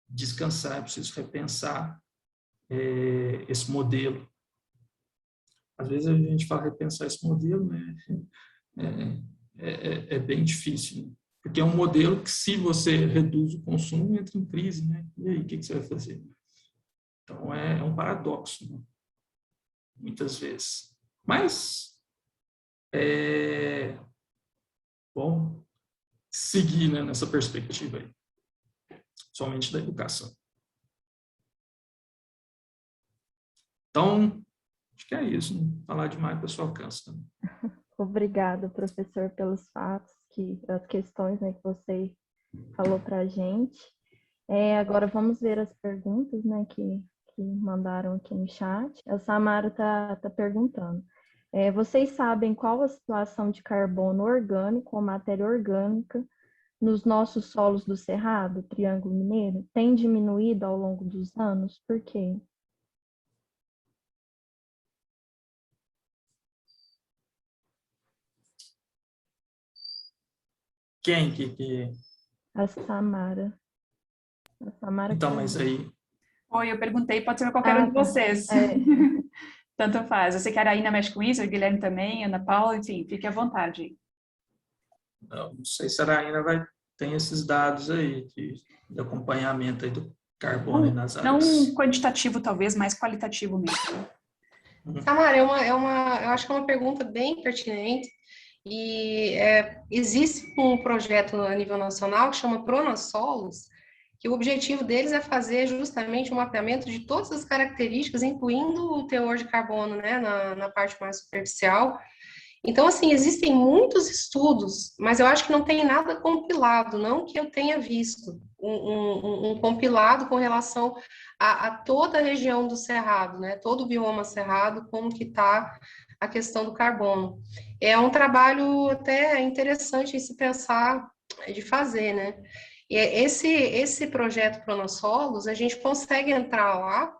descansar, é preciso repensar esse modelo. às vezes a gente fala repensar esse modelo, né? É bem difícil, né? Porque é um modelo que, se você reduz o consumo, entra em crise, né? E aí, o que você vai fazer? Então, é um paradoxo, né? Muitas vezes. Mas, bom seguir, né, nessa perspectiva aí, somente da educação. Então, acho que é isso, né? Falar demais o pessoal cansa. Né? Obrigada, professor, pelos fatos, as questões, né, que você falou para a gente. Agora vamos ver as perguntas, né, que mandaram aqui no chat. A Samara tá perguntando. Vocês sabem qual a situação de carbono orgânico ou matéria orgânica nos nossos solos do Cerrado, Triângulo Mineiro? Tem diminuído ao longo dos anos? Por quê? Quem que... A Samara. Então, mas aí... Oi, eu perguntei, pode ser qualquer um de vocês. Tanto faz. Eu sei que a Araína mexe com isso, o Guilherme também, a Ana Paula, enfim, fique à vontade. Não sei se a Araína tem esses dados aí de acompanhamento aí do carbono aí nas áreas. Não quantitativo, talvez, mas qualitativo mesmo. Samara, eu acho que é uma pergunta bem pertinente. E existe um projeto a nível nacional que chama Pronasolos, que o objetivo deles é fazer justamente um mapeamento de todas as características, incluindo o teor de carbono, né, na parte mais superficial. Então, assim, existem muitos estudos, mas eu acho que não tem nada compilado, não que eu tenha visto um compilado com relação a toda a região do Cerrado, né, todo o bioma Cerrado, como que está a questão do carbono. É um trabalho até interessante em se pensar de fazer, né? E esse projeto Pronasolos, a gente consegue entrar lá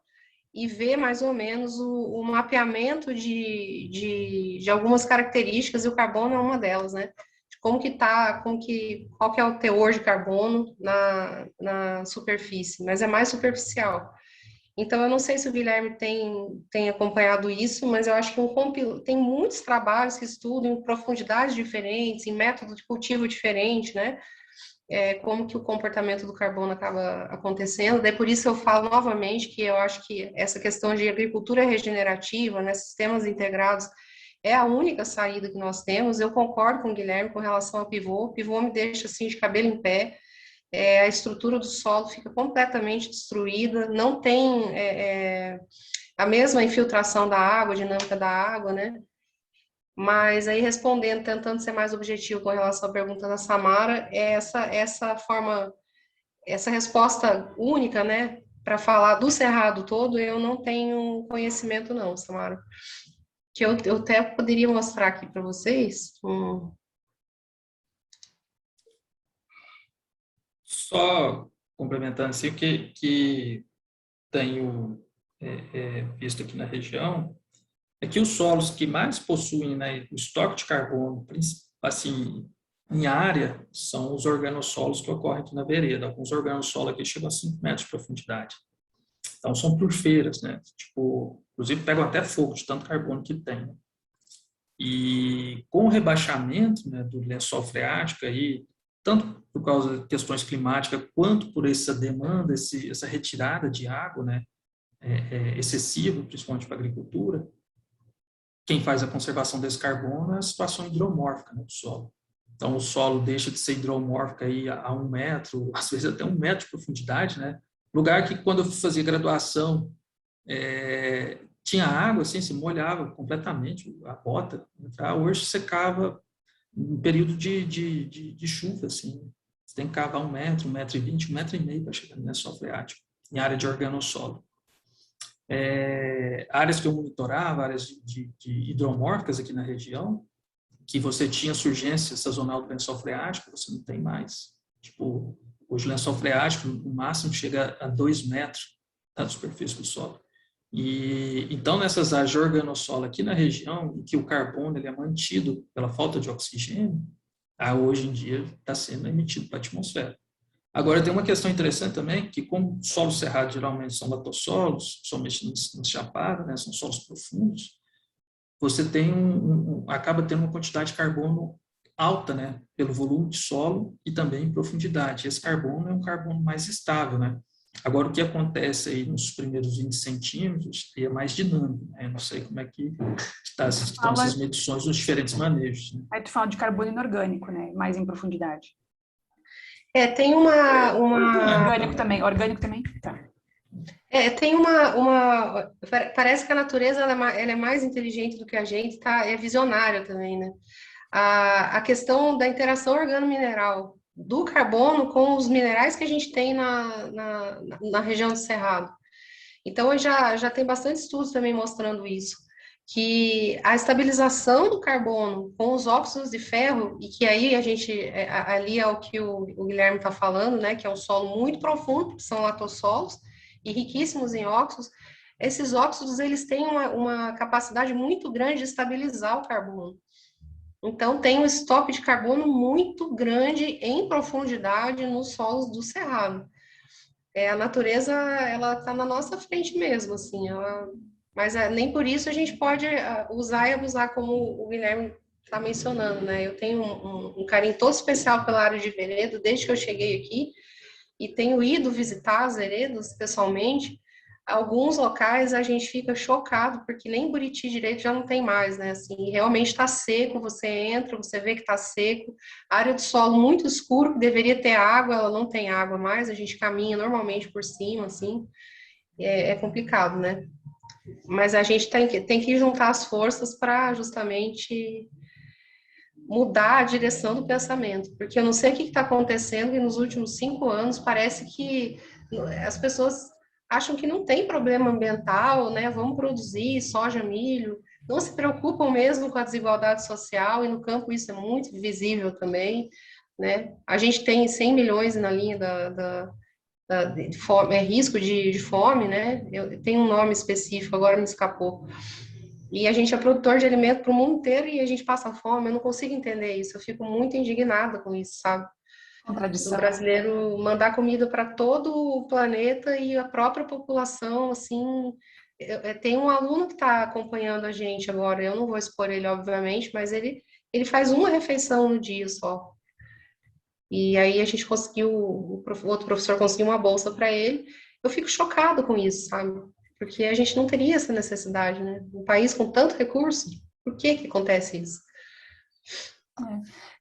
e ver mais ou menos o mapeamento de algumas características, e o carbono é uma delas, né? De como que tá, qual que é o teor de carbono na superfície, mas é mais superficial. Então, eu não sei se o Guilherme tem acompanhado isso, mas eu acho que tem muitos trabalhos que estudam em profundidades diferentes, em método de cultivo diferente, né? Como que o comportamento do carbono acaba acontecendo. Daí por isso eu falo novamente que eu acho que essa questão de agricultura regenerativa, né, sistemas integrados, é a única saída que nós temos. Eu concordo com o Guilherme com relação ao pivô. O pivô me deixa assim de cabelo em pé. A estrutura do solo fica completamente destruída, não tem a mesma infiltração da água, a dinâmica da água, né? Mas aí respondendo, tentando ser mais objetivo com relação à pergunta da Samara, essa forma, essa resposta única, né, para falar do Cerrado todo, eu não tenho conhecimento não, Samara. Que eu até poderia mostrar aqui para vocês. Só complementando assim, que tenho visto aqui na região, é que os solos que mais possuem, né, o estoque de carbono, assim, em área, são os organossolos que ocorrem aqui na vereda. Alguns organossolos aqui chegam a 5 metros de profundidade. Então, são porfeiras, né? Tipo, inclusive, pegam até fogo de tanto carbono que tem. E com o rebaixamento, né, do lençol freático, aí, tanto por causa de questões climáticas, quanto por essa demanda, essa retirada de água, né, excessiva, principalmente para a agricultura, quem faz a conservação desse carbono é a situação hidromórfica, né, do solo. Então, o solo deixa de ser hidromórfico aí a 1 metro, às vezes até 1 metro de profundidade, né? Lugar que, quando eu fazia graduação, tinha água, assim, se molhava completamente a bota. Hoje secava em período de chuva, assim. Você tem que cavar 1 metro, 1,20 m, 1,5 m para chegar no lençol freático, em área de organossolo. Áreas que eu monitorava, áreas de hidromórficas aqui na região, que você tinha surgência sazonal do lençol freático, você não tem mais. Tipo, hoje o lençol freático, no máximo, chega a 2 metros da superfície do solo. E então, nessas áreas de organossolo aqui na região, em que o carbono ele é mantido pela falta de oxigênio, hoje em dia está sendo emitido para a atmosfera. Agora, tem uma questão interessante também, que como solos cerrados geralmente são latossolos, somente nas chapadas, né, são solos profundos, você tem acaba tendo uma quantidade de carbono alta, né, pelo volume de solo e também profundidade. Esse carbono é um carbono mais estável, né? Agora, o que acontece aí nos primeiros 20 centímetros é mais dinâmico, né? Não sei como é que estão essas medições nos diferentes manejos, né? Aí tu fala de carbono inorgânico, né? Mais em profundidade. Tem Orgânico também? Tá. Tem parece que a natureza ela é mais inteligente do que a gente, tá? É visionária também, né? A questão da interação organo-mineral do carbono com os minerais que a gente tem na região do Cerrado. Então, já tem bastante estudos também mostrando isso, que a estabilização do carbono com os óxidos de ferro, e que aí ali é o que o Guilherme está falando, né, que é um solo muito profundo, que são latossolos, e riquíssimos em óxidos, esses óxidos, eles têm uma capacidade muito grande de estabilizar o carbono. Então, tem um estoque de carbono muito grande em profundidade nos solos do Cerrado. A natureza, ela está na nossa frente mesmo, assim, mas nem por isso a gente pode usar e abusar, como o Guilherme está mencionando, né? Eu tenho um carinho todo especial pela área de Veredo, desde que eu cheguei aqui, e tenho ido visitar as veredas pessoalmente. Alguns locais a gente fica chocado, porque nem Buriti direito já não tem mais, né? Assim, realmente está seco, você entra, você vê que está seco. A área de solo muito escuro, que deveria ter água, ela não tem água mais, a gente caminha normalmente por cima, assim, é complicado, né? Mas a gente tem que juntar as forças para justamente mudar a direção do pensamento, porque eu não sei o que está acontecendo, e nos últimos 5 anos parece que as pessoas acham que não tem problema ambiental, né? Vamos produzir soja, milho, não se preocupam mesmo com a desigualdade social, e no campo isso é muito visível também, né? A gente tem 100 milhões na linha de fome, risco de fome, né? Eu tenho um nome específico, agora me escapou. E a gente é produtor de alimento para o mundo inteiro e a gente passa fome. Eu não consigo entender isso. Eu fico muito indignada com isso, sabe? Contradição. O brasileiro mandar comida para todo o planeta e a própria população, assim. Tem um aluno que está acompanhando a gente agora. Eu não vou expor ele, obviamente, mas ele faz uma refeição no dia só. E aí a gente conseguiu, o outro professor conseguiu uma bolsa para ele. Eu fico chocado com isso, sabe? Porque a gente não teria essa necessidade, né? Um país com tanto recurso, por que que acontece isso?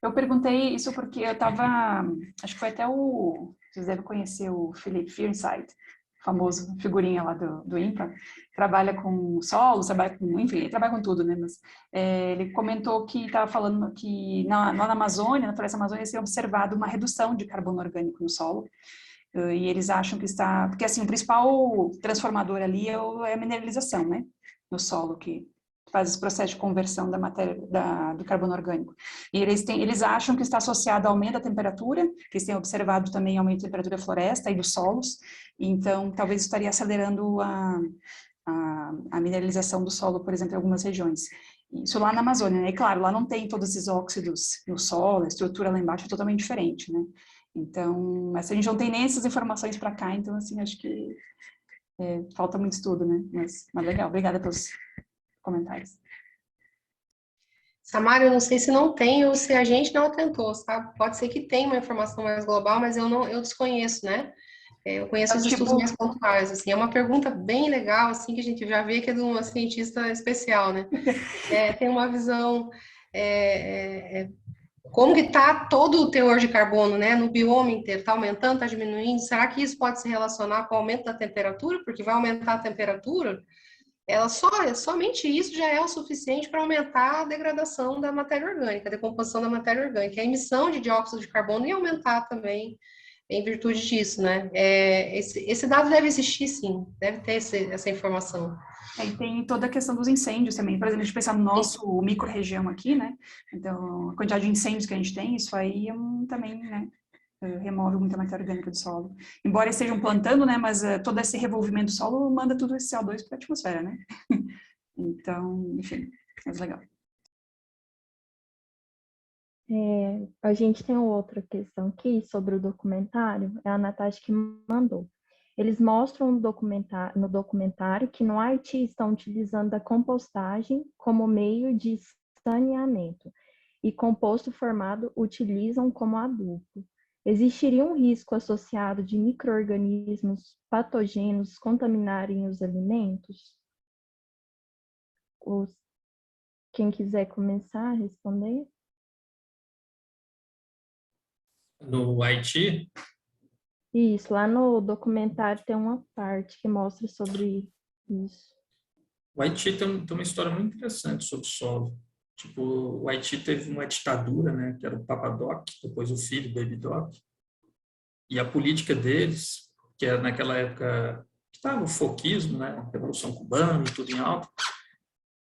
Eu perguntei isso porque eu estava, acho que foi até vocês devem conhecer o Philip Fearside, famoso figurinha lá do INPA, trabalha com solos, trabalha com, enfim, ele trabalha com tudo, né? Mas ele comentou que estava falando que lá na Amazônia, na Floresta Amazônica, tem observado uma redução de carbono orgânico no solo. E eles acham que está... Porque, assim, o principal transformador ali é a mineralização, né? No solo, que faz esse processo de conversão da matéria, do carbono orgânico. E eles acham que está associado ao aumento da temperatura, que eles têm observado também aumento da temperatura da floresta e dos solos. Então, talvez estaria acelerando a mineralização do solo, por exemplo, em algumas regiões. Isso lá na Amazônia, né? E claro, lá não tem todos esses óxidos no solo, a estrutura lá embaixo é totalmente diferente, né? Então, mas a gente não tem nem essas informações para cá, então, assim, acho que falta muito estudo, né? Mas legal, obrigada pelos comentários. Samara, eu não sei se não tem ou se a gente não atentou, sabe? Pode ser que tenha uma informação mais global, mas eu desconheço, né? Eu conheço os estudos mais pontuais, assim. É uma pergunta bem legal, assim, que a gente já vê que é de uma cientista especial, né? Tem uma visão... como que está todo o teor de carbono, né, no bioma inteiro? Está aumentando, está diminuindo? Será que isso pode se relacionar com o aumento da temperatura? Porque vai aumentar a temperatura, somente isso já é o suficiente para aumentar a degradação da matéria orgânica, a decomposição da matéria orgânica. A emissão de dióxido de carbono ia aumentar também em virtude disso, né? Esse dado deve existir, sim, deve ter essa informação. E tem toda a questão dos incêndios também. Por exemplo, a gente pensar no nosso micro-região aqui, né? Então, a quantidade de incêndios que a gente tem, isso aí também, né? Remove muita matéria orgânica do solo. Embora estejam plantando, né? Mas todo esse revolvimento do solo manda tudo esse CO2 para a atmosfera, né? Então, enfim, é legal. A gente tem outra questão aqui sobre o documentário, é a Natasha que mandou. Eles mostram no documentário que no Haiti estão utilizando a compostagem como meio de saneamento e composto formado utilizam como adubo. Existiria um risco associado de micro-organismos patogênicos contaminarem os alimentos? Quem quiser começar a responder? No Haiti, Isso, lá no documentário tem uma parte que mostra sobre isso. o Haiti tem uma história muito interessante sobre o solo. Tipo, o Haiti teve uma ditadura, né, que era o Papa Doc, depois o filho, Baby Doc, e a política deles, que era naquela época que estava o foquismo, né, a Revolução Cubana e tudo em alta,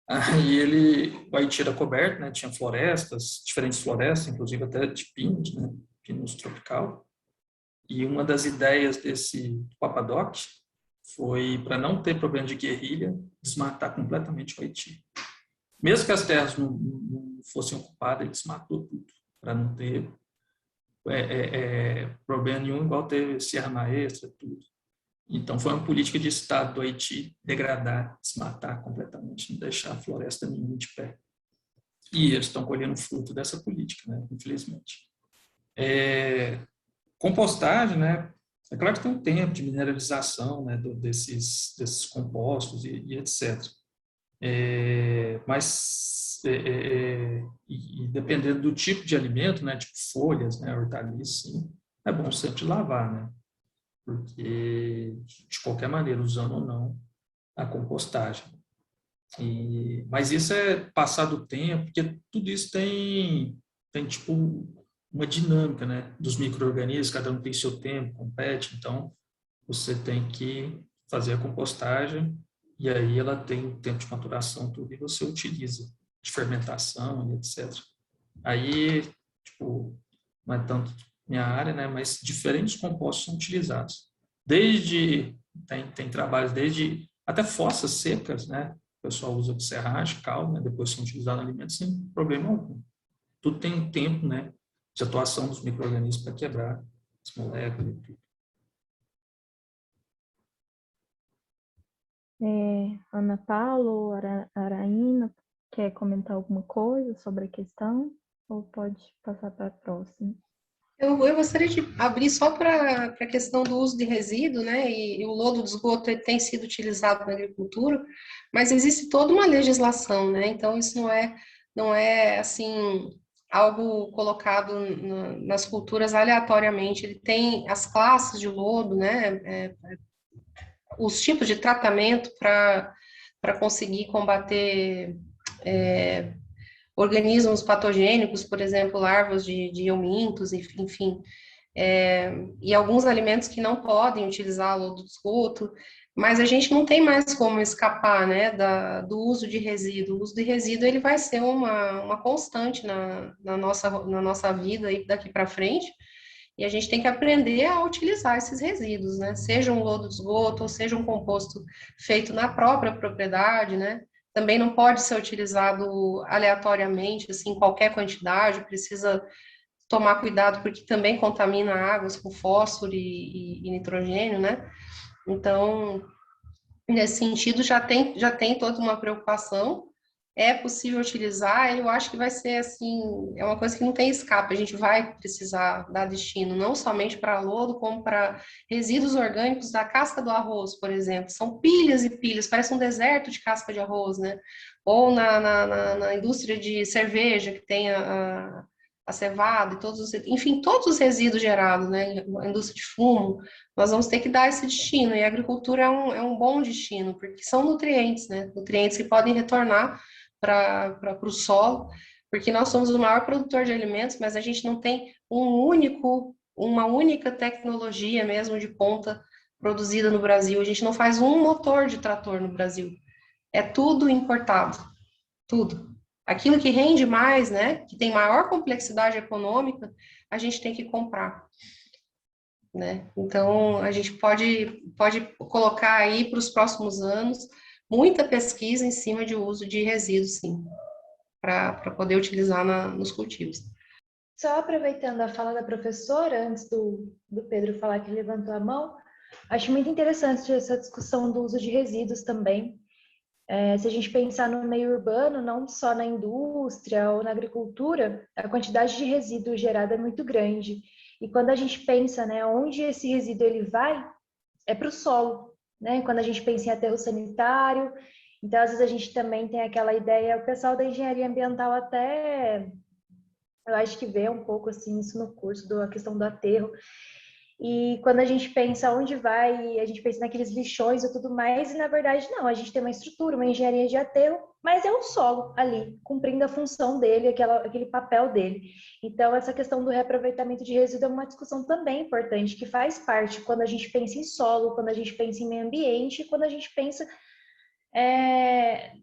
aí o Haiti era coberto, né, tinha florestas, diferentes florestas, inclusive até de pinos, né, pinos tropical, e uma das ideias desse Papa Doc foi, para não ter problema de guerrilha, desmatar completamente o Haiti. Mesmo que as terras não fossem ocupadas, ele desmatou tudo, para não ter problema nenhum, igual teve Serra Maestra, tudo. Então, foi uma política de Estado do Haiti degradar, desmatar completamente, não deixar floresta nenhuma de pé. E eles estão colhendo fruto dessa política, né, infelizmente. Compostagem, né? É claro que tem um tempo de mineralização, né, desses compostos e etc. Mas, e dependendo do tipo de alimento, né, tipo folhas, né, hortaliças, sim, é bom sempre lavar, né? Porque, de qualquer maneira, usando ou não a compostagem. Mas isso é passar do tempo, porque tudo isso tem tipo, uma dinâmica, né, dos micro-organismos, cada um tem seu tempo, compete, então você tem que fazer a compostagem e aí ela tem um tempo de maturação, tudo, e você utiliza de fermentação e etc. Aí, tipo, não é tanto minha área, né, mas diferentes compostos são utilizados. Tem trabalhos desde até fossas secas, né, o pessoal usa de serragem, cal, né, depois são utilizados em alimentos sem problema algum. Tudo tem um tempo, né, de atuação dos micro-organismos para quebrar as moléculas e tudo. Ana Paula ou Araína, quer comentar alguma coisa sobre a questão? Ou pode passar para a próxima? Eu gostaria de abrir só para a questão do uso de resíduo, né? E o lodo de esgoto tem sido utilizado na agricultura, mas existe toda uma legislação, né? Então isso não é assim algo colocado nas culturas aleatoriamente. Ele tem as classes de lodo, né? Os tipos de tratamento para conseguir combater organismos patogênicos, por exemplo, larvas de eumintos, enfim, e alguns alimentos que não podem utilizar lodo de esgoto, mas a gente não tem mais como escapar, né, do uso de resíduo. O uso de resíduo ele vai ser uma constante na nossa vida aí daqui para frente, e a gente tem que aprender a utilizar esses resíduos, né, seja um lodo de esgoto, ou seja um composto feito na própria propriedade, né, também não pode ser utilizado aleatoriamente, assim, qualquer quantidade, precisa tomar cuidado porque também contamina águas com fósforo e nitrogênio, né? Então, nesse sentido, já tem toda uma preocupação. É possível utilizar, eu acho que vai ser assim, é uma coisa que não tem escape, a gente vai precisar dar destino, não somente para lodo, como para resíduos orgânicos da casca do arroz, por exemplo. São pilhas e pilhas, parece um deserto de casca de arroz, né? Ou na indústria de cerveja, que tem a cevada e enfim, todos os resíduos gerados, né? A indústria de fumo, nós vamos ter que dar esse destino, e a agricultura é um bom destino, porque são nutrientes, né? Nutrientes que podem retornar para o solo, porque nós somos o maior produtor de alimentos, mas a gente não tem uma única tecnologia mesmo de ponta produzida no Brasil. A gente não faz um motor de trator no Brasil. É tudo importado, tudo. Aquilo que rende mais, né, que tem maior complexidade econômica, a gente tem que comprar, né? Então, a gente pode colocar aí para os próximos anos muita pesquisa em cima de uso de resíduos, sim, para poder utilizar nos cultivos. Só aproveitando a fala da professora, antes do Pedro falar que levantou a mão, Acho muito interessante essa discussão do uso de resíduos também. Se a gente pensar no meio urbano, não só na indústria ou na agricultura, a quantidade de resíduo gerado é muito grande. E quando a gente pensa, né, onde esse resíduo ele vai, é para o solo, né? Quando a gente pensa em aterro sanitário, então às vezes a gente também tem aquela ideia, o pessoal da engenharia ambiental até, eu acho que vê um pouco assim isso no curso, a questão do aterro. E quando a gente pensa onde vai, a gente pensa naqueles lixões e tudo mais, e na verdade não, a gente tem uma estrutura, uma engenharia de aterro, mas é o solo ali, cumprindo a função dele, aquele papel dele. Então, essa questão do reaproveitamento de resíduo é uma discussão também importante, que faz parte quando a gente pensa em solo, quando a gente pensa em meio ambiente, quando a gente pensa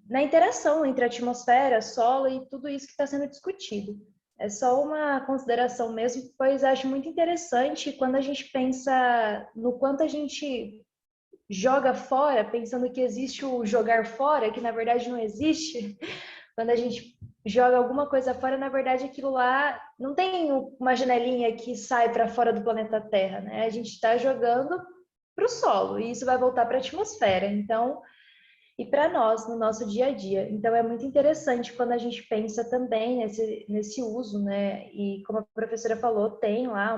na interação entre a atmosfera, solo e tudo isso que está sendo discutido. É só uma consideração mesmo, pois acho muito interessante quando a gente pensa no quanto a gente joga fora, pensando que existe o jogar fora, que na verdade não existe. Quando a gente joga alguma coisa fora, na verdade aquilo lá não tem uma janelinha que sai para fora do planeta Terra, né? A gente está jogando para o solo e isso vai voltar para a atmosfera. Então, e para nós, no nosso dia a dia. Então, é muito interessante quando a gente pensa também nesse uso, né? E como a professora falou, tem lá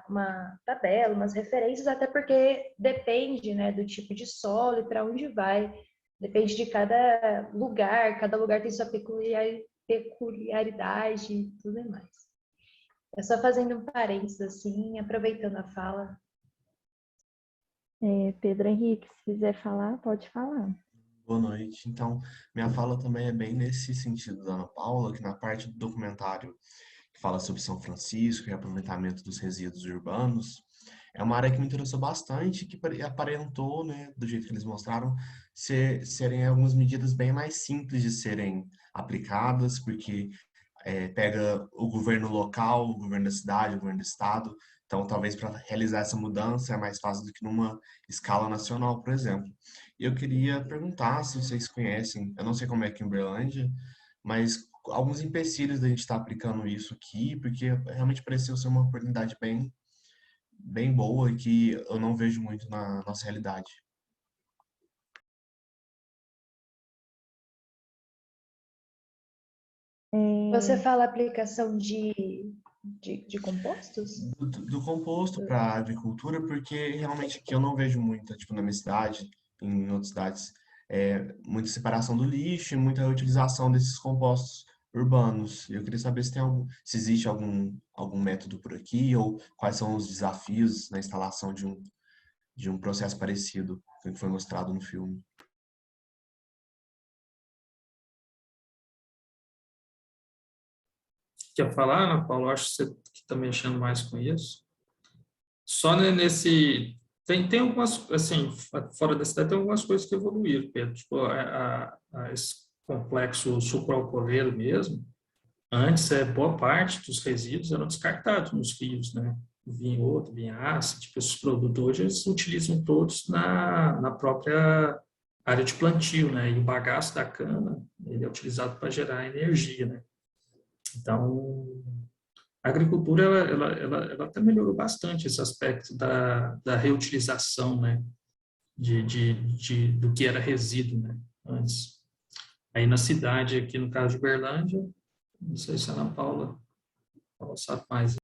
uma tabela, umas referências, até porque depende, né, do tipo de solo e para onde vai. Depende de cada lugar tem sua peculiaridade e tudo mais. É só fazendo um parênteses assim, aproveitando a fala. Pedro Henrique, se quiser falar, pode falar. Boa noite. Então, minha fala também é bem nesse sentido da Ana Paula, que na parte do documentário que fala sobre São Francisco e aproveitamento dos resíduos urbanos, é uma área que me interessou bastante, que aparentou, né, do jeito que eles mostraram, serem algumas medidas bem mais simples de serem aplicadas, porque pega o governo local, o governo da cidade, o governo do estado. Então, talvez para realizar essa mudança é mais fácil do que numa escala nacional, por exemplo. E eu queria perguntar se vocês conhecem, eu não sei como é aqui em Uberlândia, mas alguns empecilhos da gente estar aplicando isso aqui, porque realmente pareceu ser uma oportunidade bem boa e que eu não vejo muito na nossa realidade. Você fala aplicação de compostos? Do composto para a agricultura, porque realmente aqui eu não vejo muita, tipo na minha cidade, em outras cidades, muita separação do lixo e muita reutilização desses compostos urbanos. Eu queria saber se existe algum método por aqui ou quais são os desafios na instalação de um processo parecido com o que foi mostrado no filme. Quer falar, Ana Paula? Eu acho que você que está mexendo mais com isso. Só nesse... Tem algumas, assim, fora da cidade tem algumas coisas que evoluíram, Pedro. Tipo, esse complexo sucroalcooleiro mesmo, antes, boa parte dos resíduos eram descartados nos rios, né? Vinhoto, vinhaça, tipo, esses produtos hoje eles utilizam todos na própria área de plantio, né? E o bagaço da cana, ele é utilizado para gerar energia, né? Então, a agricultura, ela até melhorou bastante esse aspecto da reutilização, né? Do que era resíduo, né? Antes. Aí na cidade, aqui no caso de Uberlândia, não sei se a Ana Paula sabe mais.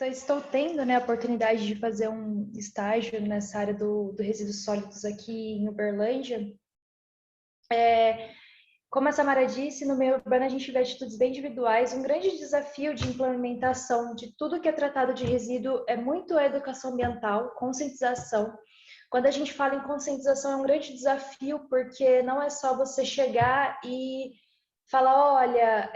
Estou tendo, né, a oportunidade de fazer um estágio nessa área do resíduos sólidos aqui em Uberlândia. Como a Samara disse, no meio urbano a gente vê atitudes bem individuais. Um grande desafio de implementação de tudo que é tratado de resíduo é muito a educação ambiental, conscientização. Quando a gente fala em conscientização é um grande desafio, porque não é só você chegar e falar, olha,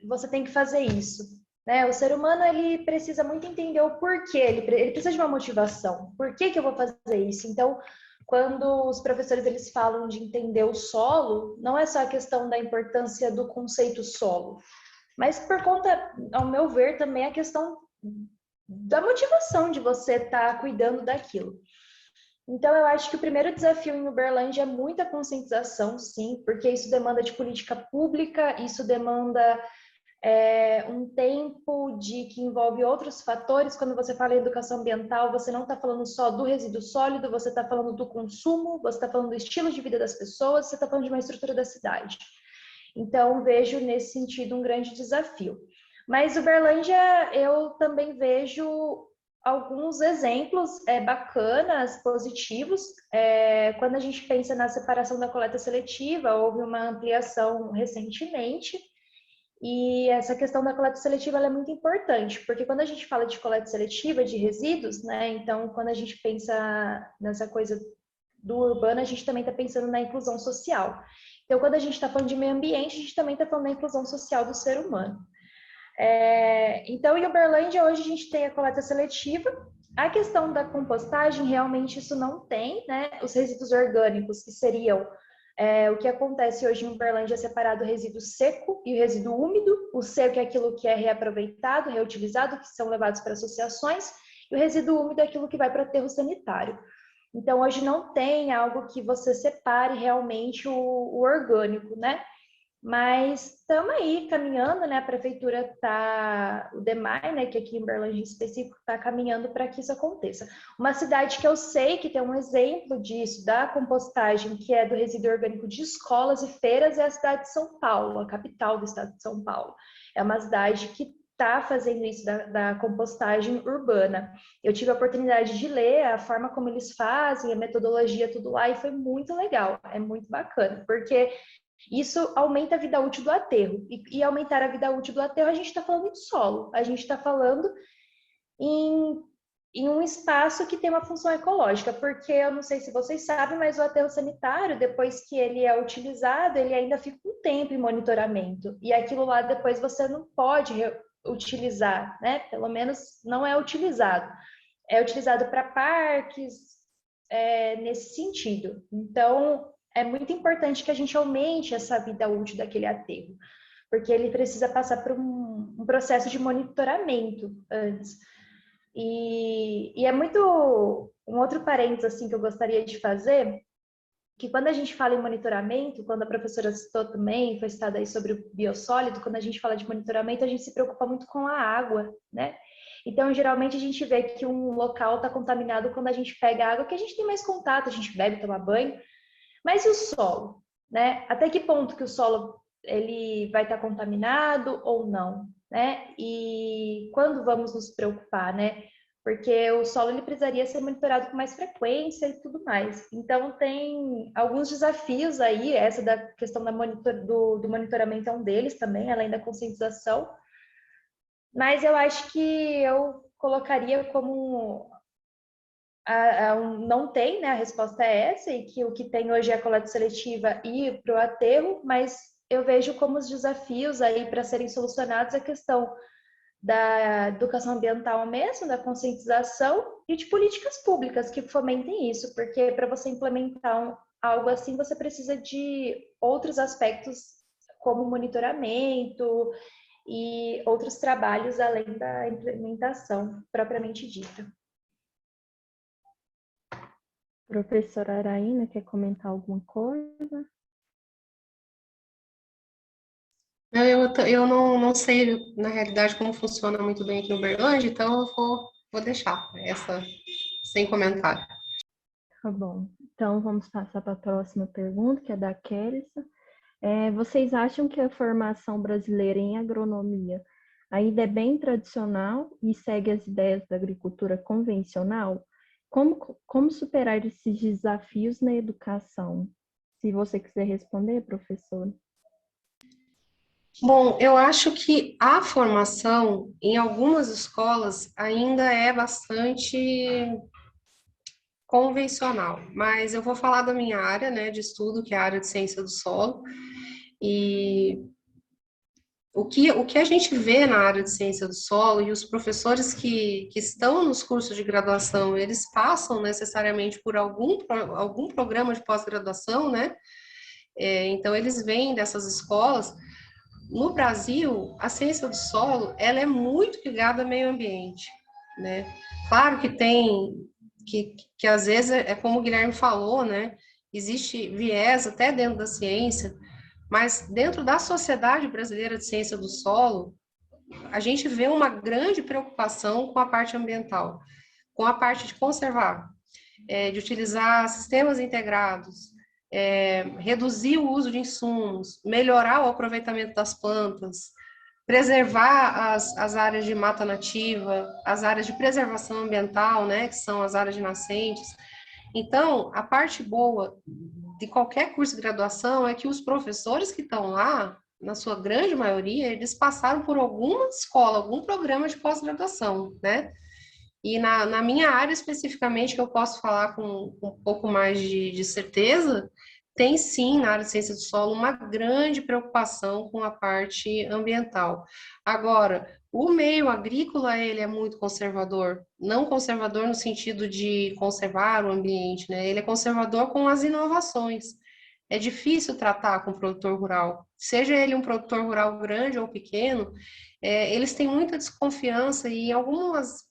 você tem que fazer isso. Né? O ser humano ele precisa muito entender o porquê, ele precisa de uma motivação. Por que eu vou fazer isso? Então, quando os professores eles falam de entender o solo, não é só a questão da importância do conceito solo, mas por conta, ao meu ver, também a questão da motivação de você estar cuidando daquilo. Então, eu acho que o primeiro desafio em Uberlândia é muita conscientização, sim, porque isso demanda de política pública, isso demanda um tempo que envolve outros fatores. Quando você fala em educação ambiental, você não está falando só do resíduo sólido, você está falando do consumo, você está falando do estilo de vida das pessoas, você está falando de uma estrutura da cidade. Então, vejo nesse sentido um grande desafio. Mas Uberlândia, eu também vejo alguns exemplos bacanas, positivos. Quando a gente pensa na separação da coleta seletiva, houve uma ampliação recentemente, e essa questão da coleta seletiva ela é muito importante, porque quando a gente fala de coleta seletiva de resíduos, né, então quando a gente pensa nessa coisa do urbano, a gente também está pensando na inclusão social. Então, quando a gente está falando de meio ambiente, a gente também está falando da inclusão social do ser humano. Então, em Uberlândia, hoje a gente tem a coleta seletiva. A questão da compostagem, realmente isso não tem, né? Os resíduos orgânicos, que seriam o que acontece hoje em Uberlândia, é separado o resíduo seco e o resíduo úmido. O seco é aquilo que é reaproveitado, reutilizado, que são levados para associações, e o resíduo úmido é aquilo que vai para o aterro sanitário. Então, hoje não tem algo que você separe realmente o orgânico, né? Mas estamos aí caminhando, né? A prefeitura está, o DEMAI, né? Que aqui em Uberlândia em específico, está caminhando para que isso aconteça. Uma cidade que eu sei que tem um exemplo disso, da compostagem, que é do resíduo orgânico de escolas e feiras, é a cidade de São Paulo, a capital do estado de São Paulo. É uma cidade que está fazendo isso da compostagem urbana. Eu tive a oportunidade de ler a forma como eles fazem, a metodologia, tudo lá, e foi muito legal, é muito bacana, porque isso aumenta a vida útil do aterro. E aumentar a vida útil do aterro, a gente está falando em solo, a gente está falando em um espaço que tem uma função ecológica, porque eu não sei se vocês sabem, mas o aterro sanitário, depois que ele é utilizado, ele ainda fica um tempo em monitoramento. E aquilo lá depois você não pode utilizar, né? Pelo menos não é utilizado. É utilizado para parques, nesse sentido. Então, é muito importante que a gente aumente essa vida útil daquele aterro, porque ele precisa passar por um processo de monitoramento antes. E é muito... Um outro parênteses assim, que eu gostaria de fazer, que quando a gente fala em monitoramento, quando a professora citou também, foi citada aí sobre o biossólido, quando a gente fala de monitoramento, a gente se preocupa muito com a água, né? Então, geralmente, a gente vê que um local está contaminado quando a gente pega a água, que a gente tem mais contato, a gente bebe, toma banho. Mas e o solo, né? Até que ponto que o solo ele vai estar contaminado ou não, né? E quando vamos nos preocupar, né? Porque o solo ele precisaria ser monitorado com mais frequência e tudo mais. Então tem alguns desafios aí, essa da questão do monitoramento é um deles também, além da conscientização. Mas eu acho que eu colocaria como não tem, né? A resposta é essa, e que o que tem hoje é a coleta seletiva e para o aterro, mas eu vejo como os desafios aí para serem solucionados a questão da educação ambiental mesmo, da conscientização e de políticas públicas que fomentem isso, porque para você implementar algo assim, você precisa de outros aspectos como monitoramento e outros trabalhos além da implementação propriamente dita. Professora Araína, quer comentar alguma coisa? Eu não sei, na realidade, como funciona muito bem aqui no Uberlândia, então eu vou deixar essa sem comentário. Tá bom. Então, vamos passar para a próxima pergunta, que é da Kelissa. Vocês acham que a formação brasileira em agronomia ainda é bem tradicional e segue as ideias da agricultura convencional? Como superar esses desafios na educação? Se você quiser responder, professora. Bom, eu acho que a formação em algumas escolas ainda é bastante convencional, mas eu vou falar da minha área, né, de estudo, que é a área de ciência do solo, e o que a gente vê na área de ciência do solo e os professores que estão nos cursos de graduação, eles passam necessariamente por algum programa de pós-graduação, né? Então, eles vêm dessas escolas. No Brasil, a ciência do solo, ela é muito ligada ao meio ambiente, né? Claro que tem, que às vezes, é como o Guilherme falou, né? Existe viés até dentro da ciência Mas dentro da Sociedade Brasileira de Ciência do Solo, a gente vê uma grande preocupação com a parte ambiental, com a parte de conservar, de utilizar sistemas integrados, reduzir o uso de insumos, melhorar o aproveitamento das plantas, preservar as áreas de mata nativa, as áreas de preservação ambiental, né, que são as áreas de nascentes. Então, a parte boa de qualquer curso de graduação é que os professores que estão lá, na sua grande maioria, eles passaram por alguma escola, algum programa de pós-graduação, né? E na minha área especificamente, que eu posso falar com um pouco mais de certeza, tem sim, na área de ciência do solo, uma grande preocupação com a parte ambiental. Agora, o meio agrícola, ele é muito conservador, não conservador no sentido de conservar o ambiente, né? Ele é conservador com as inovações. É difícil tratar com o produtor rural, seja ele um produtor rural grande ou pequeno, eles têm muita desconfiança e algumas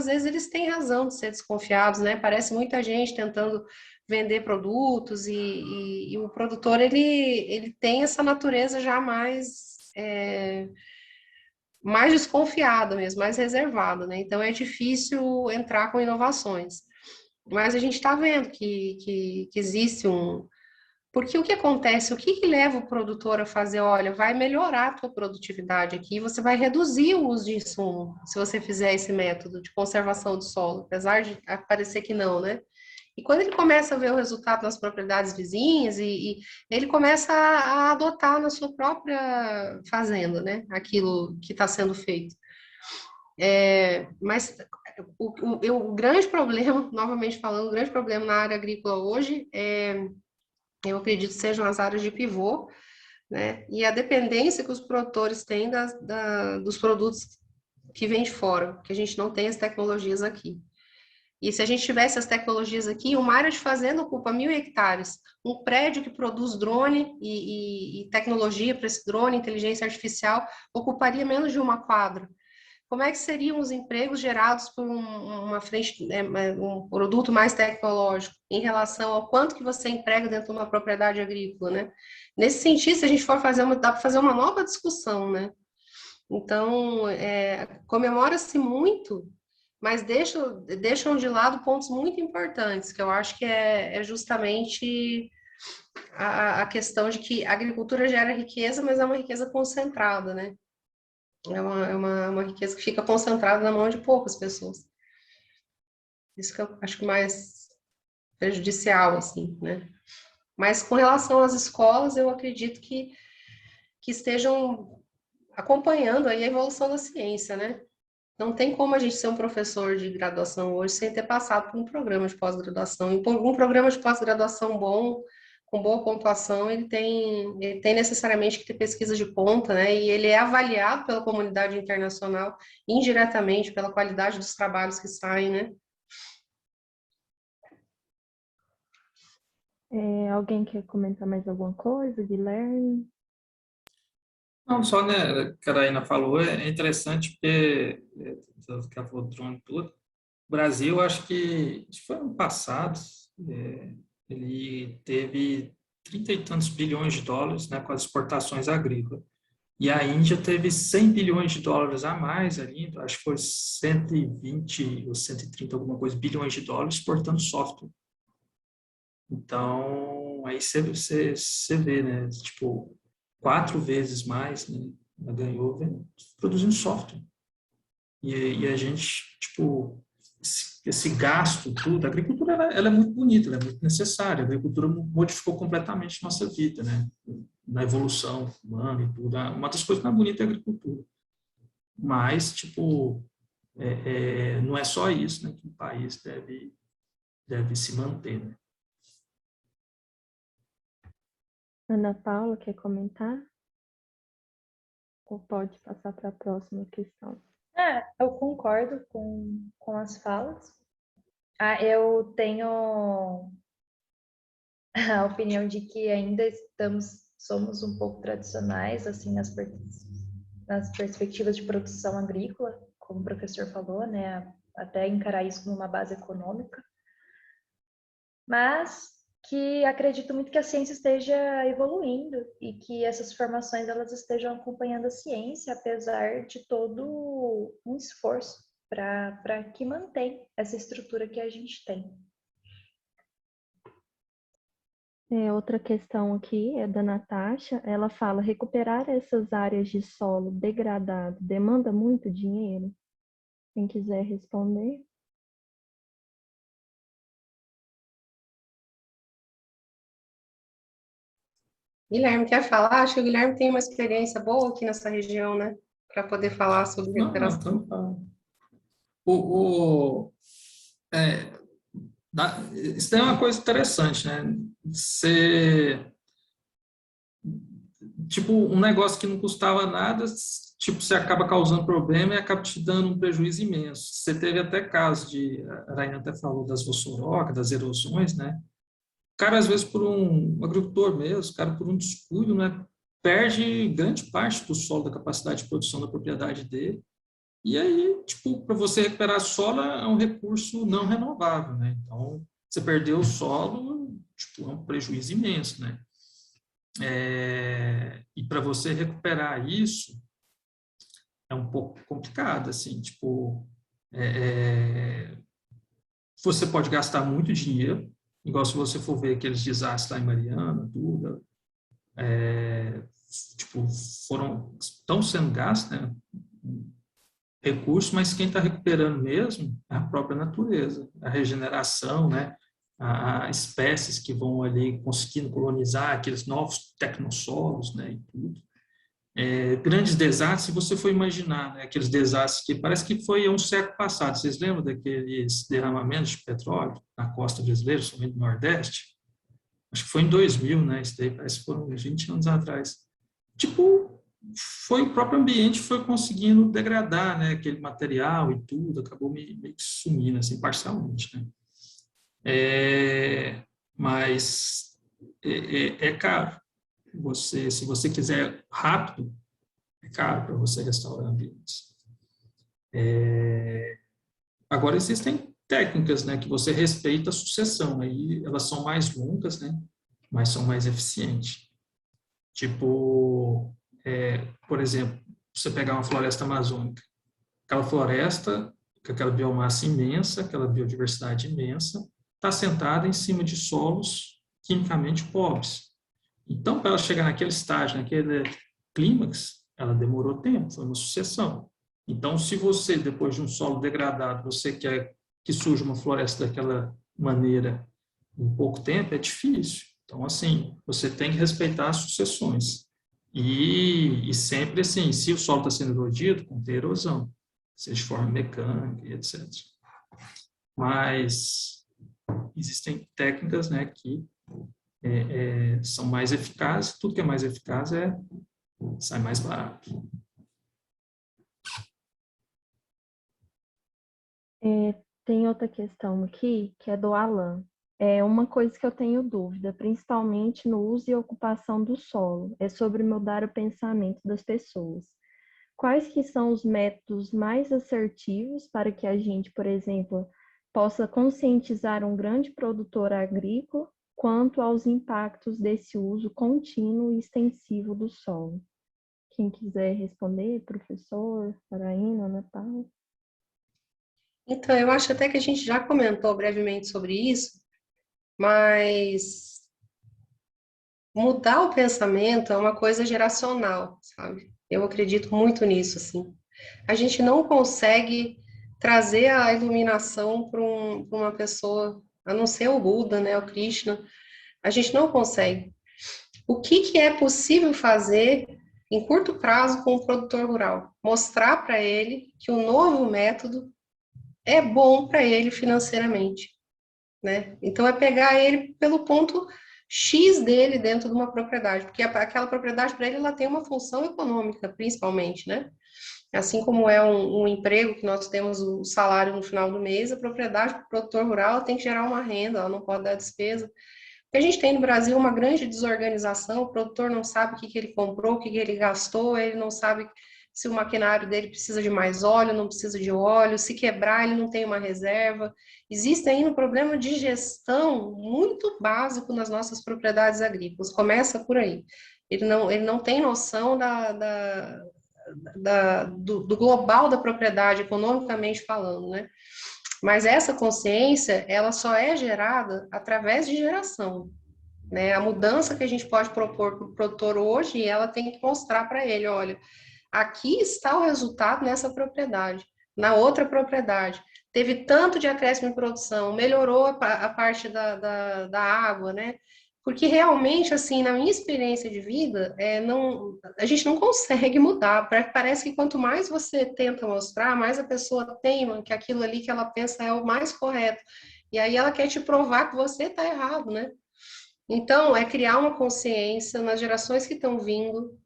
vezes eles têm razão de ser desconfiados, né? Parece muita gente tentando vender produtos e o produtor ele tem essa natureza já mais desconfiada mesmo, mais reservada, né? Então é difícil entrar com inovações. Mas a gente está vendo que existe um. Porque o que acontece, o que leva o produtor a fazer, olha, vai melhorar a tua produtividade aqui, você vai reduzir o uso de insumo, se você fizer esse método de conservação do solo, apesar de parecer que não, né? E quando ele começa a ver o resultado nas propriedades vizinhas e ele começa a adotar na sua própria fazenda, né? Aquilo que está sendo feito. Mas o grande problema, novamente falando, o grande problema na área agrícola hoje eu acredito que sejam as áreas de pivô, né? E a dependência que os produtores têm dos produtos que vêm de fora, que a gente não tem as tecnologias aqui. E se a gente tivesse as tecnologias aqui, uma área de fazenda ocupa 1.000 hectares. Um prédio que produz drone e tecnologia para esse drone, inteligência artificial, ocuparia menos de uma quadra. Como é que seriam os empregos gerados por um produto mais tecnológico em relação ao quanto que você emprega dentro de uma propriedade agrícola, né? Nesse sentido, se a gente for dá para fazer uma nova discussão, né? Então, comemora-se muito, mas deixam de lado pontos muito importantes, que eu acho que é justamente a questão de que a agricultura gera riqueza, mas é uma riqueza concentrada, né? É uma riqueza que fica concentrada na mão de poucas pessoas. Isso que eu acho que mais prejudicial, assim, né? Mas com relação às escolas, eu acredito que estejam acompanhando aí a evolução da ciência, né? Não tem como a gente ser um professor de graduação hoje sem ter passado por um programa de pós-graduação. E por um programa de pós-graduação bom, com boa pontuação, ele tem necessariamente que ter pesquisa de ponta, né? E ele é avaliado pela comunidade internacional indiretamente pela qualidade dos trabalhos que saem, né? Alguém quer comentar mais alguma coisa, Guilherme? Não, só, né, a Caraína falou, é interessante porque, que ela falou do drone e tudo, o Brasil, acho que foi ano passado, ele teve 30 e tantos bilhões de dólares, né, com as exportações agrícolas. E a Índia teve 100 bilhões de dólares a mais ali, acho que foi 120 ou 130, alguma coisa, bilhões de dólares exportando software. Então, aí você vê, né, tipo, 4 vezes mais, né, ela ganhou produzindo software. E a gente, tipo, esse gasto, tudo, a agricultura ela é muito bonita, ela é muito necessária. A agricultura modificou completamente nossa vida, né? Na evolução humana e tudo. Uma das coisas mais bonitas é a agricultura. Mas, tipo, não é só isso, né, que o país deve se manter, né? Ana Paula, quer comentar? Ou pode passar para a próxima questão? Eu concordo com as falas. Eu tenho a opinião de que ainda somos um pouco tradicionais, assim, nas perspectivas de produção agrícola, como o professor falou, né? Até encarar isso como uma base econômica. Mas que acredito muito que a ciência esteja evoluindo e que essas formações elas estejam acompanhando a ciência, apesar de todo um esforço para que mantém essa estrutura que a gente tem. Outra questão aqui é da Natasha. Ela fala: recuperar essas áreas de solo degradado demanda muito dinheiro? Quem quiser responder. Guilherme, quer falar? Acho que o Guilherme tem uma experiência boa aqui nessa região, né? Para poder falar sobre Não, recuperação. então, o, é, isso daí é uma coisa interessante, né? Tipo, um negócio que não custava nada, tipo, você acaba causando problema e acaba te dando um prejuízo imenso. Você teve até casos a Rainha até falou das vossorocas, das erosões, né? O cara, às vezes, por um agricultor mesmo, o cara, por um descuido, né, perde grande parte do solo, da capacidade de produção da propriedade dele. E aí, tipo, para você recuperar solo é um recurso não renovável, né? Então, você perdeu o solo, tipo, é um prejuízo imenso, né? E para você recuperar isso é um pouco complicado, assim, tipo, você pode gastar muito dinheiro, igual se você for ver aqueles desastres lá em Mariana, tudo, tipo, estão sendo gastos, né, recursos, mas quem está recuperando mesmo é a própria natureza, a regeneração, né, a espécies que vão ali conseguindo colonizar aqueles novos tecnossolos, né, e tudo. Grandes desastres, se você for imaginar, né, aqueles desastres que parece que foi um século passado, vocês lembram daqueles derramamentos de petróleo na costa brasileira, somente no Nordeste? Acho que foi em 2000, né, isso daí parece que foram uns 20 anos atrás. Tipo, foi o próprio ambiente foi conseguindo degradar, né, aquele material e tudo, acabou meio que sumindo, assim, parcialmente, né. Mas é caro. Se você quiser rápido, é caro para você restaurar ambientes. Agora, existem técnicas, né, que você respeita a sucessão, aí elas são mais longas, né, mas são mais eficientes. Tipo, por exemplo, você pegar uma floresta amazônica, aquela floresta, com aquela biomassa imensa, aquela biodiversidade imensa, está sentada em cima de solos quimicamente pobres. Então, para ela chegar naquele estágio, naquele clímax, ela demorou tempo, foi uma sucessão. Então, se você, depois de um solo degradado, você quer que surja uma floresta daquela maneira em pouco tempo, é difícil. Então, assim, você tem que respeitar as sucessões. E sempre assim, se o solo está sendo erodido, conter erosão, seja de forma mecânica e etc. Mas existem técnicas, né, que são mais eficazes, tudo que é mais eficaz sai mais barato. Tem outra questão aqui, que é do Alan. É uma coisa que eu tenho dúvida, principalmente no uso e ocupação do solo, é sobre mudar o pensamento das pessoas. Quais que são os métodos mais assertivos para que a gente, por exemplo, possa conscientizar um grande produtor agrícola quanto aos impactos desse uso contínuo e extensivo do solo? Quem quiser responder, professor, Paraína, Ana Paula. Então, eu acho até que a gente já comentou brevemente sobre isso, mas mudar o pensamento é uma coisa geracional, sabe? Eu acredito muito nisso, assim. A gente não consegue trazer a iluminação para uma pessoa, a não ser o Buda, né, o Krishna. A gente não consegue. O que é possível fazer em curto prazo com o produtor rural? Mostrar para ele que o novo método é bom para ele financeiramente, né? Então, é pegar ele pelo ponto X dele dentro de uma propriedade, porque aquela propriedade para ele ela tem uma função econômica, principalmente, né? Assim como é um emprego que nós temos o salário no final do mês, a propriedade para o produtor rural tem que gerar uma renda, ela não pode dar despesa. Porque a gente tem no Brasil uma grande desorganização, o produtor não sabe o que ele comprou, o que ele gastou, ele não sabe se o maquinário dele precisa de mais óleo, não precisa de óleo, se quebrar, ele não tem uma reserva. Existe ainda um problema de gestão muito básico nas nossas propriedades agrícolas, começa por aí. Ele não tem noção do global da propriedade, economicamente falando, né? Mas essa consciência, ela só é gerada através de geração, né? A mudança que a gente pode propor para o produtor hoje, ela tem que mostrar para ele, olha, aqui está o resultado nessa propriedade, na outra propriedade. Teve tanto de acréscimo em produção, melhorou a parte da água, né? Porque realmente, assim, na minha experiência de vida, a gente não consegue mudar. Parece que quanto mais você tenta mostrar, mais a pessoa teima que aquilo ali que ela pensa é o mais correto. E aí ela quer te provar que você está errado, né? Então, é criar uma consciência nas gerações que estão vindo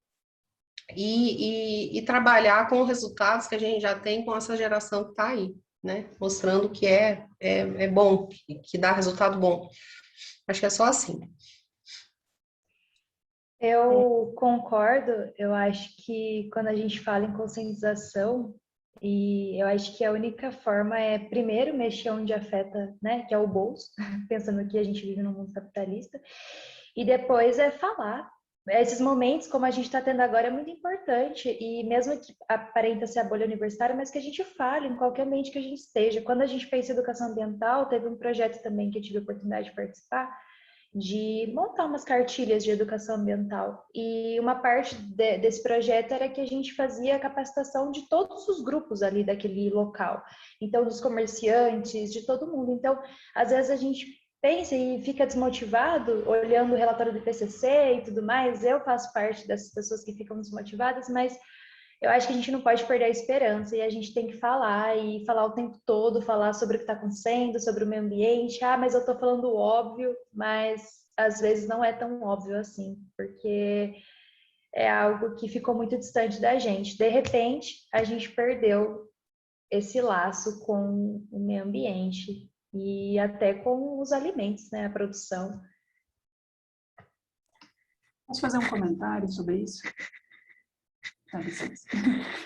e trabalhar com os resultados que a gente já tem com essa geração que está aí, né? Mostrando que é bom, que dá resultado bom. Acho que é só assim. Eu concordo, eu acho que quando a gente fala em conscientização, e eu acho que a única forma é, primeiro, mexer onde afeta, né, que é o bolso, pensando que a gente vive num mundo capitalista, e depois é falar. Esses momentos, como a gente está tendo agora, é muito importante, e mesmo que aparenta ser a bolha universitária, mas que a gente fale em qualquer ambiente que a gente esteja. Quando a gente pensa em educação ambiental, teve um projeto também que eu tive a oportunidade de participar, de montar umas cartilhas de educação ambiental. E uma parte desse projeto era que a gente fazia a capacitação de todos os grupos ali daquele local. Então, dos comerciantes, de todo mundo. Então, às vezes a gente pensa e fica desmotivado olhando o relatório do IPCC e tudo mais. Eu faço parte dessas pessoas que ficam desmotivadas, mas eu acho que a gente não pode perder a esperança e a gente tem que falar e falar o tempo todo, falar sobre o que está acontecendo, sobre o meio ambiente. Ah, mas eu estou falando óbvio, mas às vezes não é tão óbvio assim, porque é algo que ficou muito distante da gente. De repente, a gente perdeu esse laço com o meio ambiente e até com os alimentos, né, a produção. Posso fazer um comentário sobre isso? Dá licença.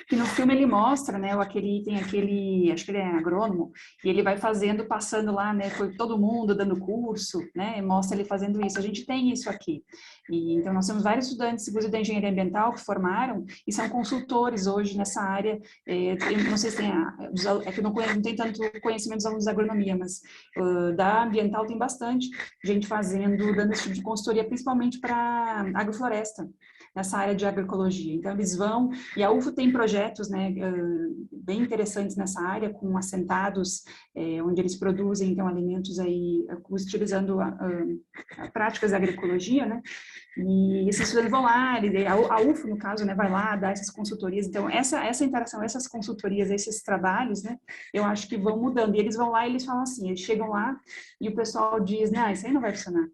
Que no filme ele mostra, né, tem aquele, acho que ele é agrônomo, e ele vai fazendo, passando lá, né, foi todo mundo dando curso, né, e mostra ele fazendo isso. A gente tem isso aqui. E, então, nós temos vários estudantes, inclusive da engenharia ambiental, que formaram e são consultores hoje nessa área. Eu não sei se tem, é que eu não tenho tanto conhecimento dos alunos da agronomia, mas da ambiental tem bastante gente dando esse tipo de consultoria, principalmente para agrofloresta, nessa área de agroecologia. Então, eles vão, e a UFO tem projetos, né, bem interessantes nessa área, com assentados, onde eles produzem, então, alimentos aí, utilizando práticas de agroecologia, né, e esses estudantes vão lá, a UFO, no caso, né, vai lá dar essas consultorias. Então, essa interação, essas consultorias, esses trabalhos, né, eu acho que vão mudando. E eles vão lá e eles falam assim, eles chegam lá e o pessoal diz, né, isso aí não vai funcionar.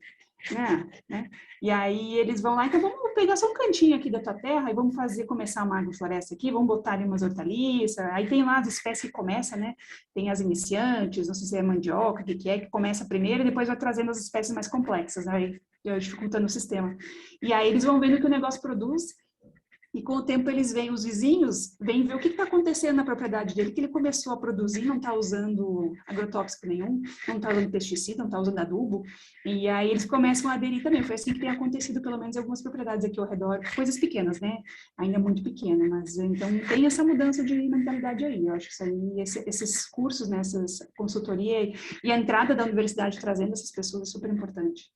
Né? E aí eles vão lá, então vamos pegar só um cantinho aqui da tua terra e vamos começar uma agrofloresta aqui, vamos botar ali umas hortaliças, aí tem lá as espécies que começam, né? Tem as iniciantes, não sei se é mandioca, o que é, que começa primeiro e depois vai trazendo as espécies mais complexas, aí dificultando o sistema. E aí eles vão vendo que o negócio produz. E com o tempo eles vêm, os vizinhos, vêm ver o que está acontecendo na propriedade dele, que ele começou a produzir, não está usando agrotóxico nenhum, não está usando pesticida, não está usando adubo, e aí eles começam a aderir também. Foi assim que tem acontecido, pelo menos, em algumas propriedades aqui ao redor, coisas pequenas, né? Ainda muito pequena, mas então tem essa mudança de mentalidade aí. Eu acho que isso aí, esses cursos, né, essas consultoria e a entrada da universidade trazendo essas pessoas é super importante.